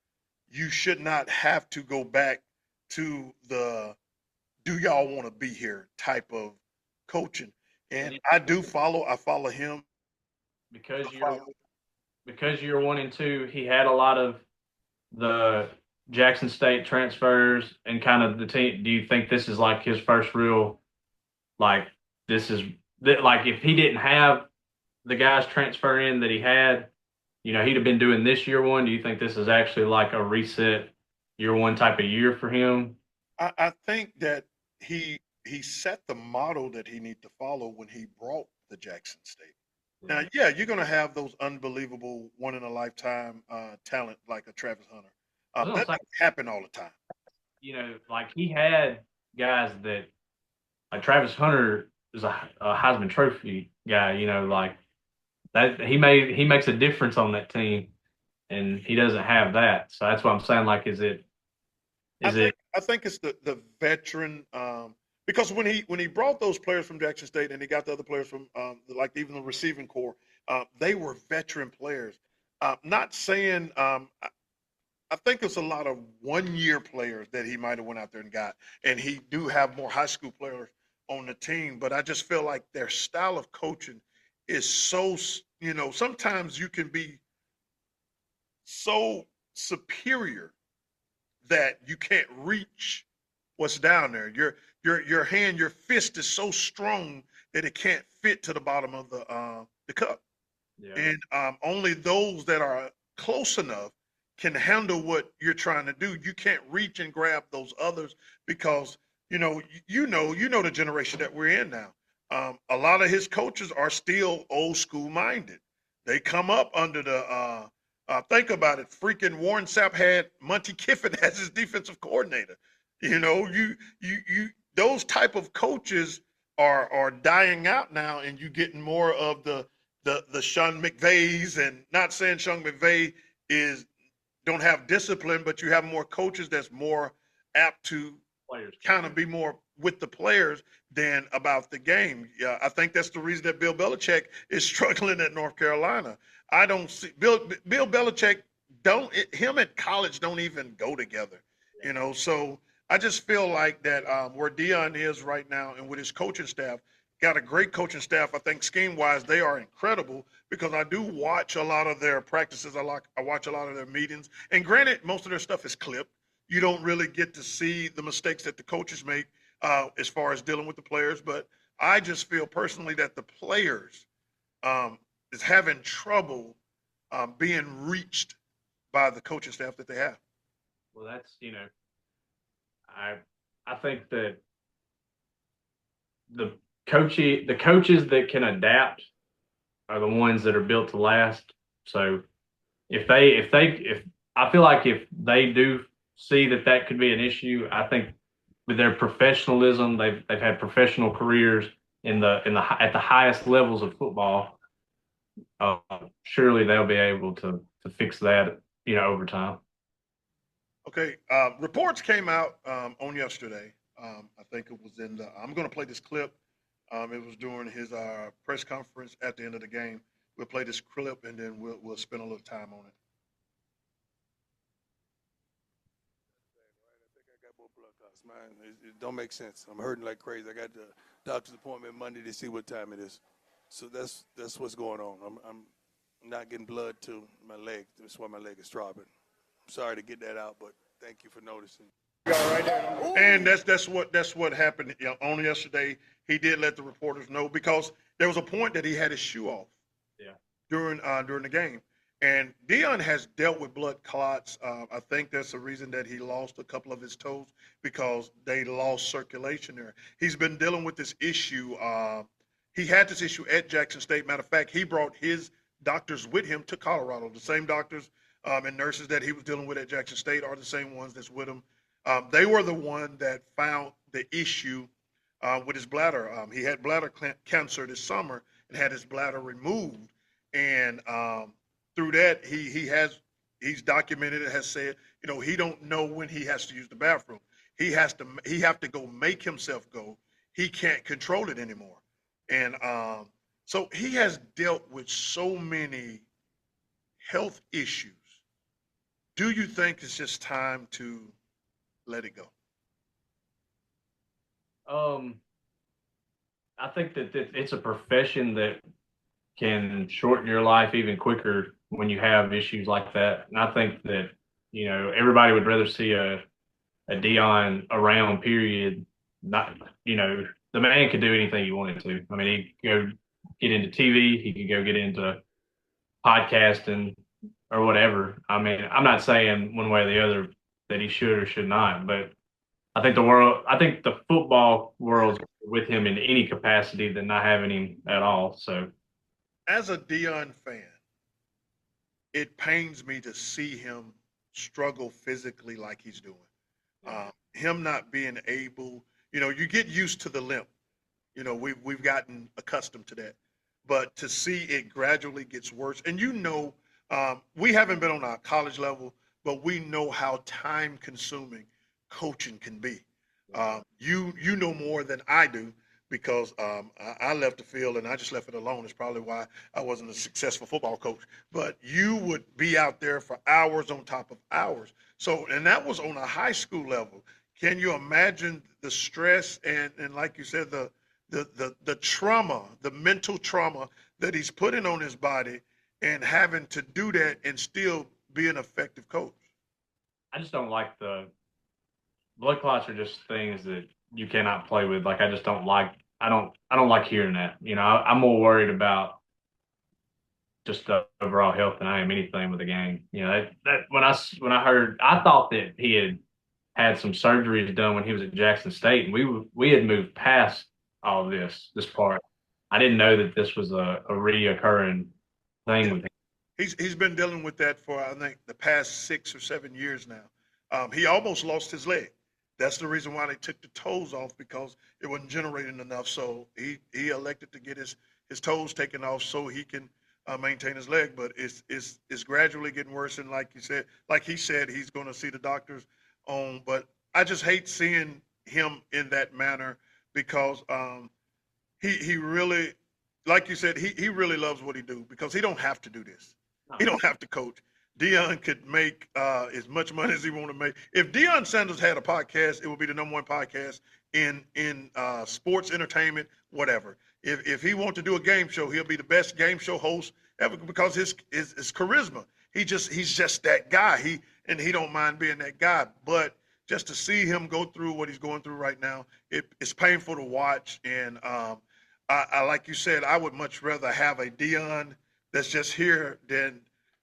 you should not have to go back to the "do y'all want to be here" type of coaching. And I follow him. because you're 1 and 2. He had a lot of the Jackson State transfers and kind of the team. Do you think this is like his first real like this is like if he didn't have the guys transfer in that he had, he'd have been doing this year one. Do you think this is actually like a reset year one type of year for him? I think that he he set the model that he need to follow when he brought the Jackson State. Now, Yeah. yeah, you're going to have those unbelievable one in a lifetime talent like a Travis Hunter. I was That gonna say, doesn't happen all the time. like he had guys that like Travis Hunter is a Heisman Trophy guy. Like that he makes a difference on that team, and he doesn't have that. So that's what I'm saying. Like, I is it think I think it's the veteran because when he brought those players from Jackson State and he got the other players from like even the receiving core, they were veteran players. Not saying I think it's a lot of 1 year players that he might have went out there and got, and he do have more high school players on the team. But I just feel like their style of coaching is so sometimes you can be so superior that you can't reach what's down there. Your hand, your fist is so strong that it can't fit to the bottom of the cup, yeah. and only those that are close enough can handle what you're trying to do. You can't reach and grab those others because you know the generation that we're in now. A lot of his coaches are still old school minded. They come up under the think about it. Freaking Warren Sapp had Monty Kiffin as his defensive coordinator. You those type of coaches are dying out now, and you getting more of the Sean McVays, and not saying Sean McVay is don't have discipline, but you have more coaches that's more apt to Players. kind of be more with the players than about the game. Yeah, I think that's the reason that Bill Belichick is struggling at North Carolina. I don't see Bill Belichick him at college don't even go together, So I just feel like that where Deion is right now and with his coaching staff, got a great coaching staff. I think scheme wise they are incredible because I do watch a lot of their practices. I watch a lot of their meetings, and granted, most of their stuff is clipped. You don't really get to see the mistakes that the coaches make as far as dealing with the players. But I just feel personally that the players is having trouble being reached by the coaching staff that they have. Well, that's I I think that the the coaches that can adapt are the ones that are built to last. So if I feel like if they do see that that could be an issue, I think with their professionalism, they've had professional careers at the highest levels of football. Uh, Surely they'll be able to fix that, over time. Okay, reports came out on yesterday. I think it was in the. I'm going to play this clip. It was during his press conference at the end of the game. We'll play this clip and then we'll spend a little time on it. I think I got more blood clots, man. It don't make sense. I'm hurting like crazy. I got the doctor's appointment Monday to see what time it is. So that's what's going on. I'm not getting blood to my leg. That's why my leg is throbbing. I'm sorry to get that out, but thank you for noticing. And that's what happened on yesterday. He did let the reporters know because there was a point that he had his shoe off Yeah. during the game. And Dion has dealt with blood clots. I think that's the reason that he lost a couple of his toes because they lost circulation there. He's been dealing with this issue. He had this issue at Jackson State. Matter of fact, he brought his doctors with him to Colorado. The same doctors and nurses that he was dealing with at Jackson State are the same ones that's with him. They were the one that found the issue with his bladder. He had bladder cancer this summer and had his bladder removed. And through that, he's documented it, has said, he don't know when he has to use the bathroom. He have to go make himself go. He can't control it anymore. And so he has dealt with so many health issues. Do you think it's just time to let it go? Um, I think that it's a profession that can shorten your life even quicker when you have issues like that. And I think that, everybody would rather see a Dion around, period. Not, the man could do anything he wanted to. I mean, he could go get into TV, he could go get into podcasting or whatever. I mean, I'm not saying one way or the other that he should or should not, but I think the football world's with him in any capacity than not having him at all. So As a Dion fan, it pains me to see him struggle physically like he's doing. Him not being able, you get used to the limp. We've gotten accustomed to that, but to see it gradually gets worse, and we haven't been on our college level, but we know how time consuming coaching can be. You know more than I do because I left the field and I just left it alone. It's probably why I wasn't a successful football coach. But you would be out there for hours on top of hours. So, and that was on a high school level. Can you imagine the stress and like you said, the trauma, the mental trauma that he's putting on his body and having to do that and still be an effective coach? I just don't like the blood clots are just things that you cannot play with. Like I just don't like. I don't like hearing that. I'm more worried about just the overall health than I am anything with the game. That when I heard, I thought that he had some surgeries done when he was at Jackson State, and we had moved past all this part. I didn't know that this was a reoccurring thing Yeah. with him. He's been dealing with that for I think the past 6 or 7 years now. He almost lost his leg. That's the reason why they took the toes off because it wasn't generating enough. So he elected to get his toes taken off so he can maintain his leg. But it's gradually getting worse. And like he said, he's going to see the doctors on. But I just hate seeing him in that manner because he really, like you said, he really loves what he do because he don't have to do this. He don't have to coach. Dion could make as much money as he want to make. If Deion Sanders had a podcast, it would be the number one podcast in sports entertainment, whatever. If he wants to do a game show, he'll be the best game show host ever because his charisma. He's just that guy. He don't mind being that guy. But just to see him go through what he's going through right now, it's painful to watch. And I like you said, I would much rather have a Dion that's just here than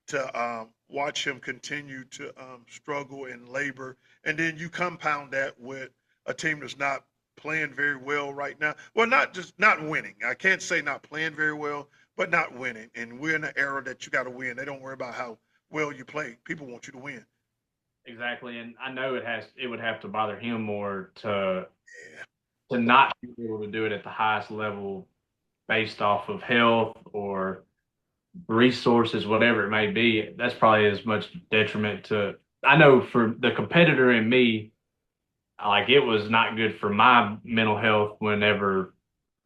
to watch him continue to struggle and labor. And then you compound that with a team that's not playing very well right now. Well, not winning. I can't say not playing very well, but not winning. And we're in an era that you got to win. They don't worry about how well you play. People want you to win. Exactly, and I know it would have to bother him more to Yeah. not be able to do it at the highest level based off of health or resources, whatever it may be. That's probably as much detriment to. I know for the competitor in me, like it was not good for my mental health whenever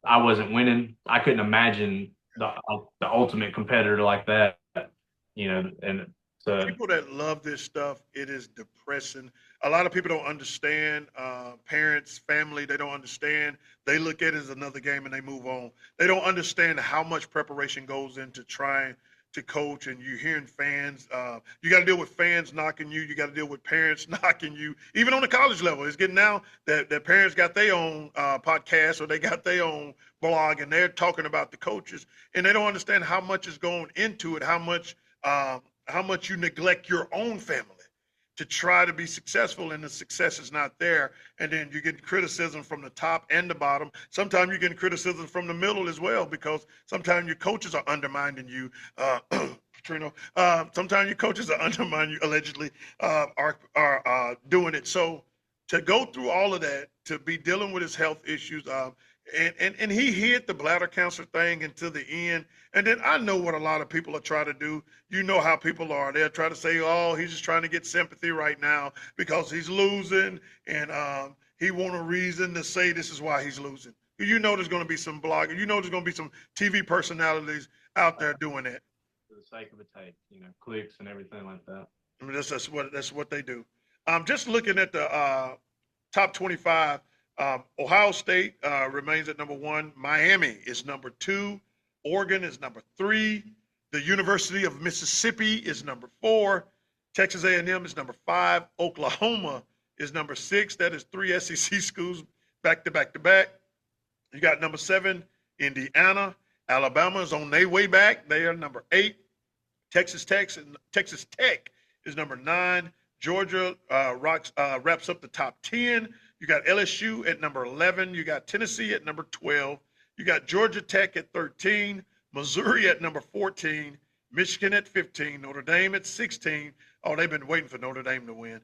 I wasn't winning. I couldn't imagine the ultimate competitor like that, and so People that love this stuff, it is depressing. A lot of people don't understand. Parents, family, they don't understand. They look at it as another game and they move on. They don't understand how much preparation goes into trying to coach. And you're hearing fans. You got to deal with fans knocking you. You got to deal with parents knocking you. Even on the college level, it's getting now that parents got their own podcast or they got their own blog and they're talking about the coaches and they don't understand how much is going into it, how much you neglect your own family to try to be successful and the success is not there. And then you get criticism from the top and the bottom. Sometimes you get criticism from the middle as well, because sometimes your coaches are undermining you. Trino, sometimes your coaches are undermining you, allegedly, are doing it. So to go through all of that, to be dealing with his health issues, and he hid the bladder cancer thing until the end. And then I know what a lot of people are trying to do. You know how people are. They'll try to say, oh, he's just trying to get sympathy right now because he's losing, and he want a reason to say this is why he's losing. You know there's going to be some blogging. You know there's going to be some TV personalities out there doing that. for the sake of the tape, clicks and everything like that. I mean, that's what they do. Just looking at the top 25, Ohio State remains at number one. Miami is number two. Oregon is number three. The University of Mississippi is number four. Texas A&M is number five. Oklahoma is number six. That is three SEC schools back to back to back. You got number seven, Indiana. Alabama is on their way back. They are number eight. Texas Tech is number nine. Georgia wraps up the top 10. You got LSU at number 11. You got Tennessee at number 12. You got Georgia Tech at 13. Missouri at number 14. Michigan at 15. Notre Dame at 16. Oh, they've been waiting for Notre Dame to win.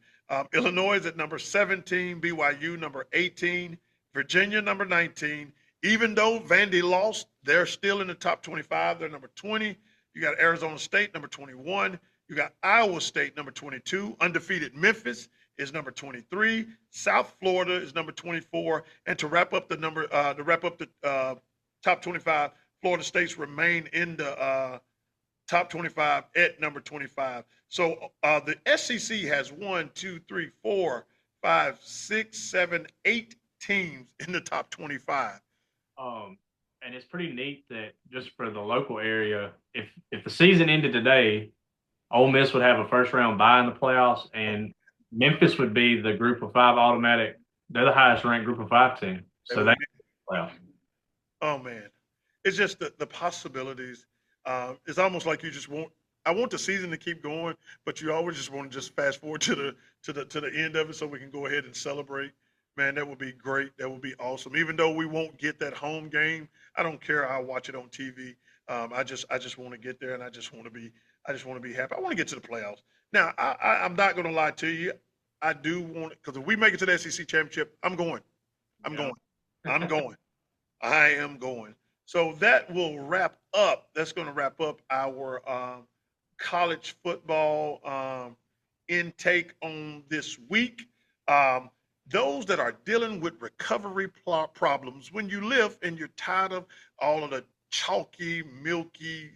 Illinois is at number 17. BYU number 18. Virginia number 19. Even though Vandy lost, they're still in the top 25. They're number 20. You got Arizona State number 21. You got Iowa State number 22. Undefeated Memphis is number 23. South Florida is number 24. And to wrap up the top 25, Florida State's remain in the top 25 at number 25. So the SEC has 8 teams in the top 25. And it's pretty neat that just for the local area, if the season ended today, Ole Miss would have a first round bye in the playoffs, and Memphis would be the Group of 5 automatic. They're the highest ranked Group of 5 team, so they playoffs. Oh man, it's just the possibilities. It's almost like you just want. I want the season to keep going, but you always just want to just fast forward to the end of it so we can go ahead and celebrate. Man, that would be great. That would be awesome. Even though we won't get that home game, I don't care. I'll watch it on TV. I just want to get there, and I just want to be happy. I want to get to the playoffs. Now, I'm not going to lie to you. I do want, because if we make it to the SEC championship, I'm going. I'm going. I am going. So that will wrap up. That's going to wrap up our college football intake on this week. Those that are dealing with recovery problems, when you live and you're tired of all of the chalky, milky,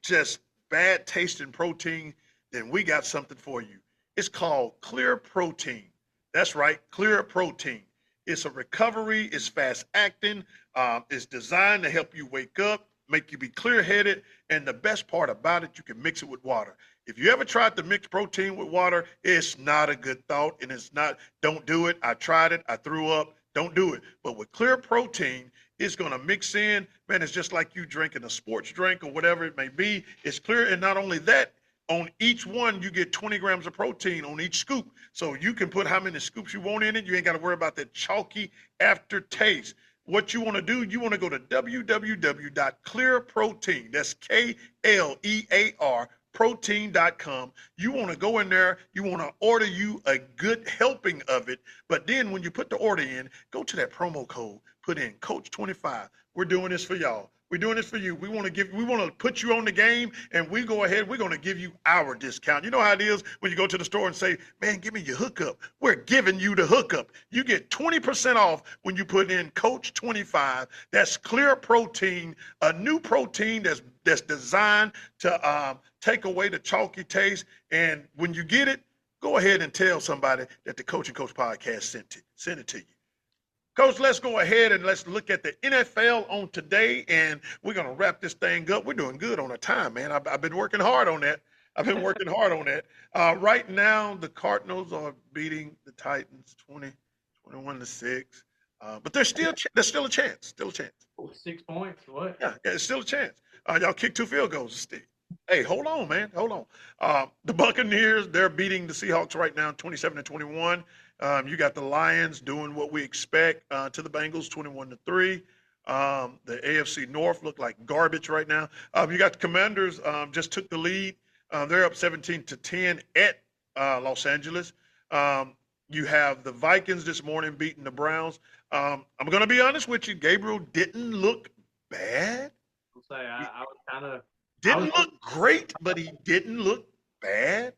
just bad tasting protein, then we got something for you. It's called Clear Protein. That's right, Clear Protein. It's a recovery, it's fast acting, it's designed to help you wake up, make you be clear-headed, and the best part about it, you can mix it with water. If you ever tried to mix protein with water, it's not a good thought, and don't do it. I tried it, I threw up, don't do it. But with Clear Protein, it's gonna mix in, man, it's just like you drinking a sports drink or whatever it may be. It's clear, and not only that, on each one, you get 20 grams of protein on each scoop. So you can put how many scoops you want in it. You ain't got to worry about that chalky aftertaste. What you want to do, you want to go to www.clearprotein. That's KLEAR protein.com. You want to go in there, you want to order you a good helping of it. But then when you put the order in, go to that promo code, put in Coach 25. We're doing this for y'all. We're doing this for you. We want to put you on the game, and we're going to give you our discount. You know how it is when you go to the store and say, man, give me your hookup. We're giving you the hookup. You get 20% off when you put in Coach 25. That's Clear Protein, a new protein that's designed to take away the chalky taste. And when you get it, go ahead and tell somebody that the Coach and Coach podcast sent it to you. Coach, let's go ahead and let's look at the NFL on today, and we're going to wrap this thing up. We're doing good on our time, man. I've been working hard on that. Right now, the Cardinals are beating the Titans 21-6, but there's still a chance. 6 points, what? Yeah, it's still a chance. Y'all kick 2 field goals. Hey, hold on, man. Hold on. The Buccaneers, they're beating the Seahawks right now 27-21. You got the Lions doing what we expect to the Bengals 21-3. The AFC North look like garbage right now. You got the Commanders just took the lead. They're up 17-10 at Los Angeles. You have the Vikings this morning beating the Browns. I'm going to be honest with you. Gabriel didn't look bad. I'll say I was kind of Didn't look great, but he didn't look bad.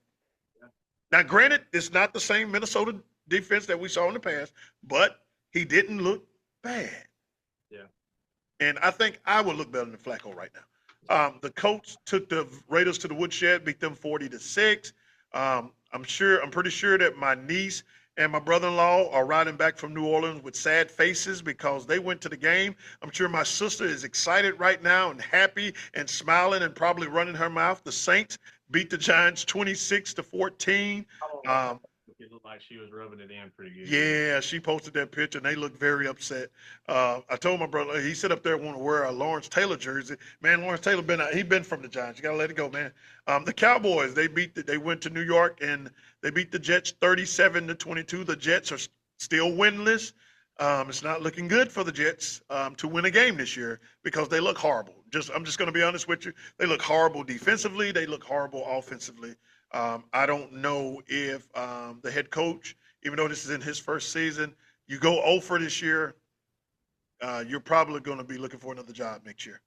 Yeah. Now, granted, it's not the same Minnesota defense that we saw in the past, but he didn't look bad. Yeah. And I think I would look better than Flacco right now. The Colts took the Raiders to the woodshed, beat them 40-6. I'm pretty sure that my niece and my brother-in-law are riding back from New Orleans with sad faces because they went to the game. I'm sure my sister is excited right now and happy and smiling and probably running her mouth. The Saints beat the Giants 26-14. It looked like she was rubbing it in pretty good. Yeah, she posted that picture, and they looked very upset. I told my brother, he sit up there want to wear a Lawrence Taylor jersey. Man, Lawrence Taylor been from the Giants. You got to let it go, man. The Cowboys, they went to New York, and they beat the Jets 37-22. The Jets are still winless. It's not looking good for the Jets to win a game this year because they look horrible. I'm just going to be honest with you. They look horrible defensively. They look horrible offensively. I don't know if the head coach, even though this is in his first season, you go 0 for this year, you're probably going to be looking for another job next year.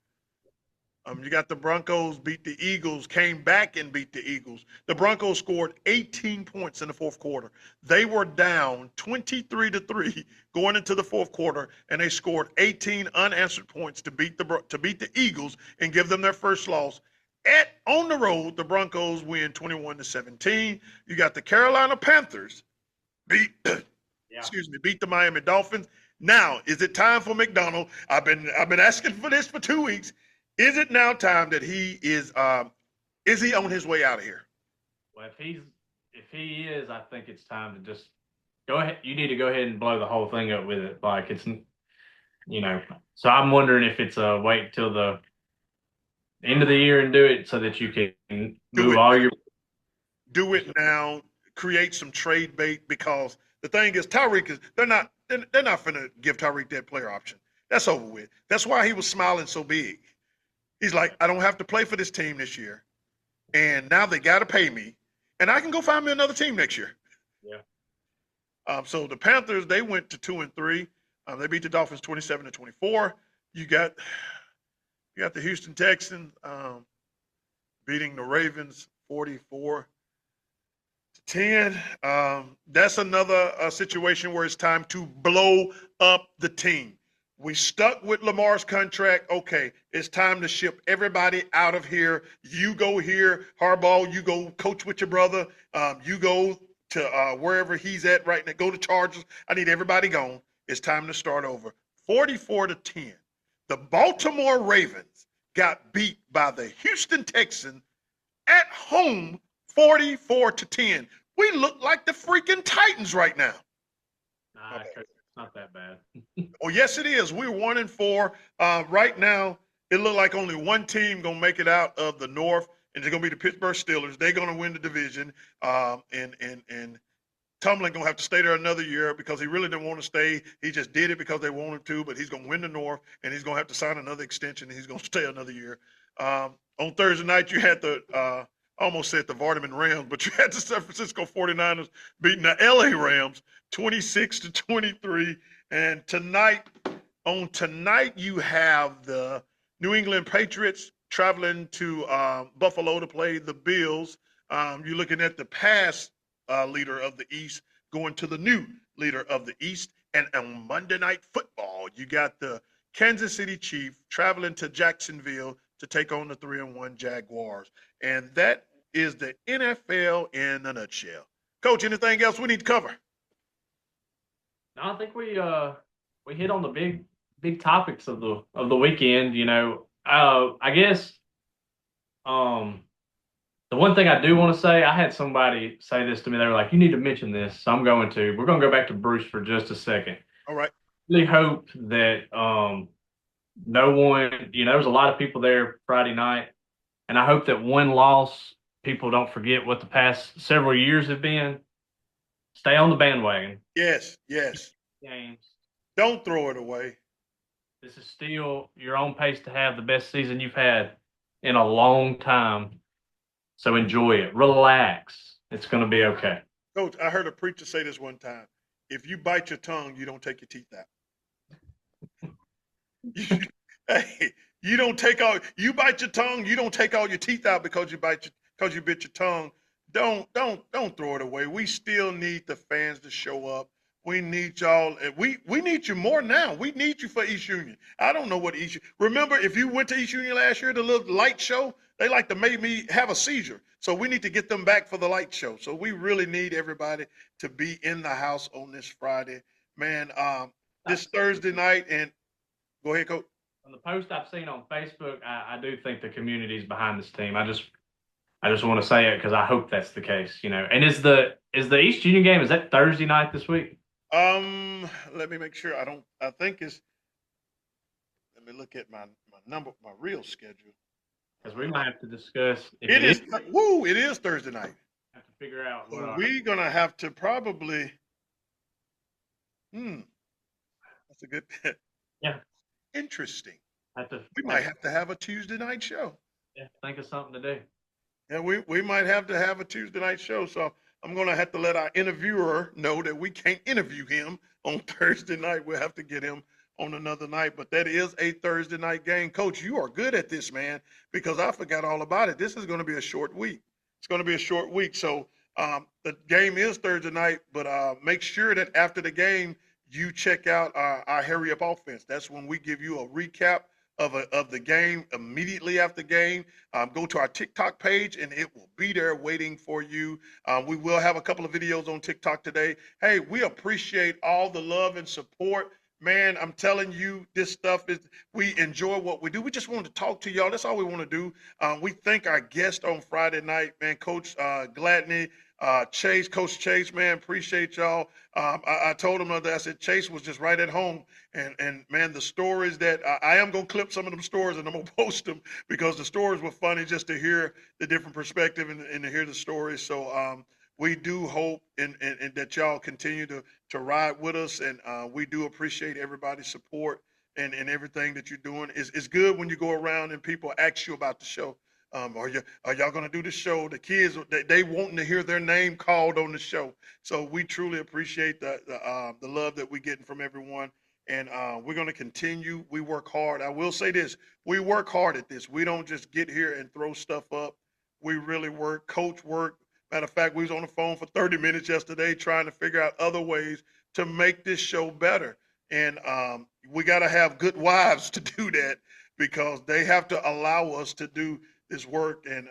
You got the Broncos beat the Eagles, came back and beat the Eagles. The Broncos scored 18 points in the fourth quarter. They were down 23-3 going into the fourth quarter, and they scored 18 unanswered points to beat the Eagles and give them their first loss. On the road, the Broncos win 21-17. You got the Carolina Panthers beat the Miami Dolphins. Now, is it time for McDonald? I've been asking for this for 2 weeks. Is it now time that he is he on his way out of here? Well, if he is, I think it's time to just go ahead. You need to go ahead and blow the whole thing up with it. Like it's, So I'm wondering if it's a wait till the end of the year and do it so that you can move all your. Do it now. Create some trade bait because the thing is, Tyreek is they're not going to give Tyreek that player option. That's over with. That's why he was smiling so big. He's like, I don't have to play for this team this year, and now they got to pay me, and I can go find me another team next year. Yeah. So the Panthers, they went to 2-3. They beat the Dolphins 27-24. You got the Houston Texans beating the Ravens 44-10. That's another situation where it's time to blow up the team. We stuck with Lamar's contract. Okay, it's time to ship everybody out of here. You go here, Harbaugh. You go coach with your brother. You go to wherever he's at right now. Go to Chargers. I need everybody gone. It's time to start over. 44-10. The Baltimore Ravens got beat by the Houston Texans at home 44-10. We look like the freaking Titans right now. Nah, it's not that bad. Oh, yes, it is. We're 1-4. Right now, it looked like only one team going to make it out of the North, and it's going to be the Pittsburgh Steelers. They're going to win the division. And Tomlin going to have to stay there another year because he really didn't want to stay. He just did it because they wanted to, but he's going to win the North, and he's going to have to sign another extension, and he's going to stay another year. On Thursday night, you had the almost said the Vardaman Rams, but you had the San Francisco 49ers beating the LA Rams 26-23. And tonight, you have the New England Patriots traveling to Buffalo to play the Bills. You're looking at the past leader of the East going to the new leader of the East. And on Monday Night Football, you got the Kansas City Chiefs traveling to Jacksonville to take on the 3-1 Jaguars. And that is the NFL in a nutshell. Coach, anything else we need to cover? No, I think we hit on the big topics of the weekend. I guess the one thing I do want to say, I had somebody say this to me. They were like, "You need to mention this," so I'm going to. We're going to go back to Bruce for just a second. All right. I really hope that no one, there was a lot of people there Friday night, and I hope that one loss, people don't forget what the past several years have been. Stay on the bandwagon. Yes. Games. Don't throw it away. This is still your own pace to have the best season you've had in a long time. So enjoy it. Relax. It's going to be okay. Coach, I heard a preacher say this one time. If you bite your tongue, you don't take your teeth out. Hey, you bite your tongue, you don't take all your teeth out because you bit your tongue. Don't throw it away. We still need the fans to show up. We need y'all. We need you more now. We need you for East Union. I don't know what East Union. Remember, if you went to East Union last year, the little light show, they like to make me have a seizure. So we need to get them back for the light show. So we really need everybody to be in the house on this Friday. Man, this Thursday night, and go ahead, Coach. On the post I've seen on Facebook, I do think the community's behind this team. I just want to say it because I hope that's the case, And is the East Union game, is that Thursday night this week? Let me make sure. I think it's. Let me look at my real schedule. Because we might have to discuss. It is. It is Thursday night. Have to figure out. So we're gonna have to probably. Hmm, that's a good. Yeah, Interesting. have to We might have to have a Tuesday night show. yeah, think of something to do. Yeah, we might have to have a Tuesday night show. So I'm gonna have to let our interviewer know that we can't interview him on Thursday night. We'll have to get him on another night. But that is a Thursday night game. Coach, you are good at this, man, because I forgot all about it. This is gonna be a short week. It's gonna be a short week. So the game is Thursday night, but make sure that after the game you check out our hurry up offense. That's when we give you a recap of the game immediately after the game. Go to our TikTok page and it will be there waiting for you. We will have a couple of videos on TikTok today. Hey, we appreciate all the love and support. Man, I'm telling you, this stuff is, we enjoy what we do. We just want to talk to y'all. That's all we want to do. We thank our guest on Friday night, man, Coach Gladney, Coach Chase, man, appreciate y'all. I told him that I said Chase was just right at home, and man, the stories that I am gonna clip some of them stories and I'm gonna post them because the stories were funny just to hear the different perspective and to hear the stories. So we do hope and that y'all continue to ride with us, and we do appreciate everybody's support and everything that you're doing. It's good when you go around and people ask you about the show. Are y'all gonna do the show? The kids they wanting to hear their name called on the show. So we truly appreciate the love that we're getting from everyone, and we're gonna continue. We work hard. I will say this: we work hard at this. We don't just get here and throw stuff up. We really work. Coach work. Matter of fact, we was on the phone for 30 minutes yesterday trying to figure out other ways to make this show better. And we got to have good wives to do that because they have to allow us to do this work. And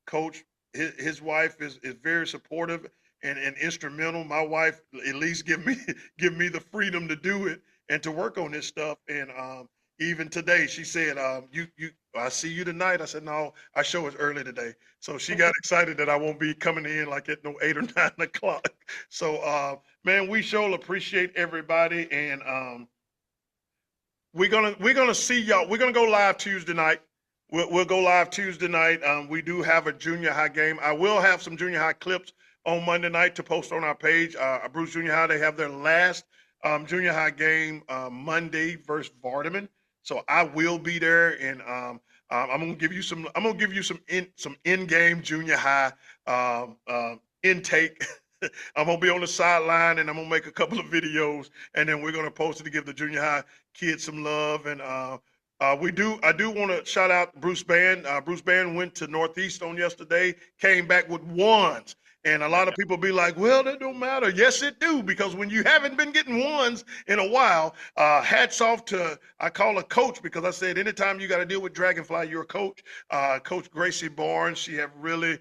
Coach, his wife is very supportive and instrumental. My wife at least give me give me the freedom to do it and to work on this stuff. And even today, she said, "You, I see you tonight." I said, "No, our show is early today." So she got excited that I won't be coming in like at no 8 or 9 o'clock. So, man, we sure appreciate everybody, and we're gonna see y'all. We're gonna go live Tuesday night. We'll go live Tuesday night. We do have a junior high game. I will have some junior high clips on Monday night to post on our page. Bruce Junior High, they have their last junior high game Monday versus Vardaman. So I will be there, and I'm gonna give you some. I'm gonna give you some in-game junior high intake. I'm gonna be on the sideline, and I'm gonna make a couple of videos, and then we're gonna post it to give the junior high kids some love. And I do want to shout out Bruce Band. Bruce Band went to Northeast on yesterday, came back with ones. And a lot of people be like, well, that don't matter. Yes, it do, because when you haven't been getting ones in a while, hats off to, I call her coach because I said anytime you got to deal with Dragonfly, you're a coach. Coach Gracie Barnes, she have really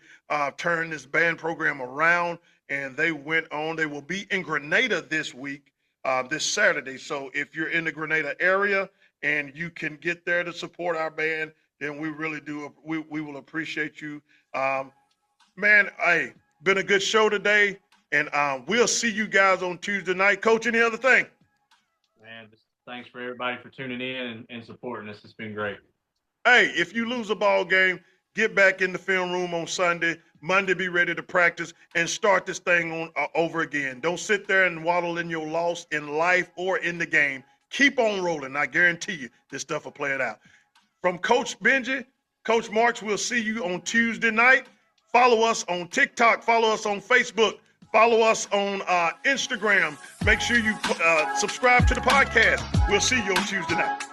turned this band program around, and they went on. They will be in Grenada this week, this Saturday. So if you're in the Grenada area and you can get there to support our band, then we really do. We will appreciate you. Man, hey, been a good show today, and we'll see you guys on Tuesday night. Coach, any other thing? Man, just thanks for everybody for tuning in and supporting us. It's been great. Hey, if you lose a ball game, get back in the film room on Sunday. Monday, be ready to practice and start this thing on over again. Don't sit there and waddle in your loss in life or in the game. Keep on rolling. I guarantee you this stuff will play it out. From Coach Benji, Coach Marks, we'll see you on Tuesday night. Follow us on TikTok. Follow us on Facebook. Follow us on Instagram. Make sure you subscribe to the podcast. We'll see you on Tuesday night.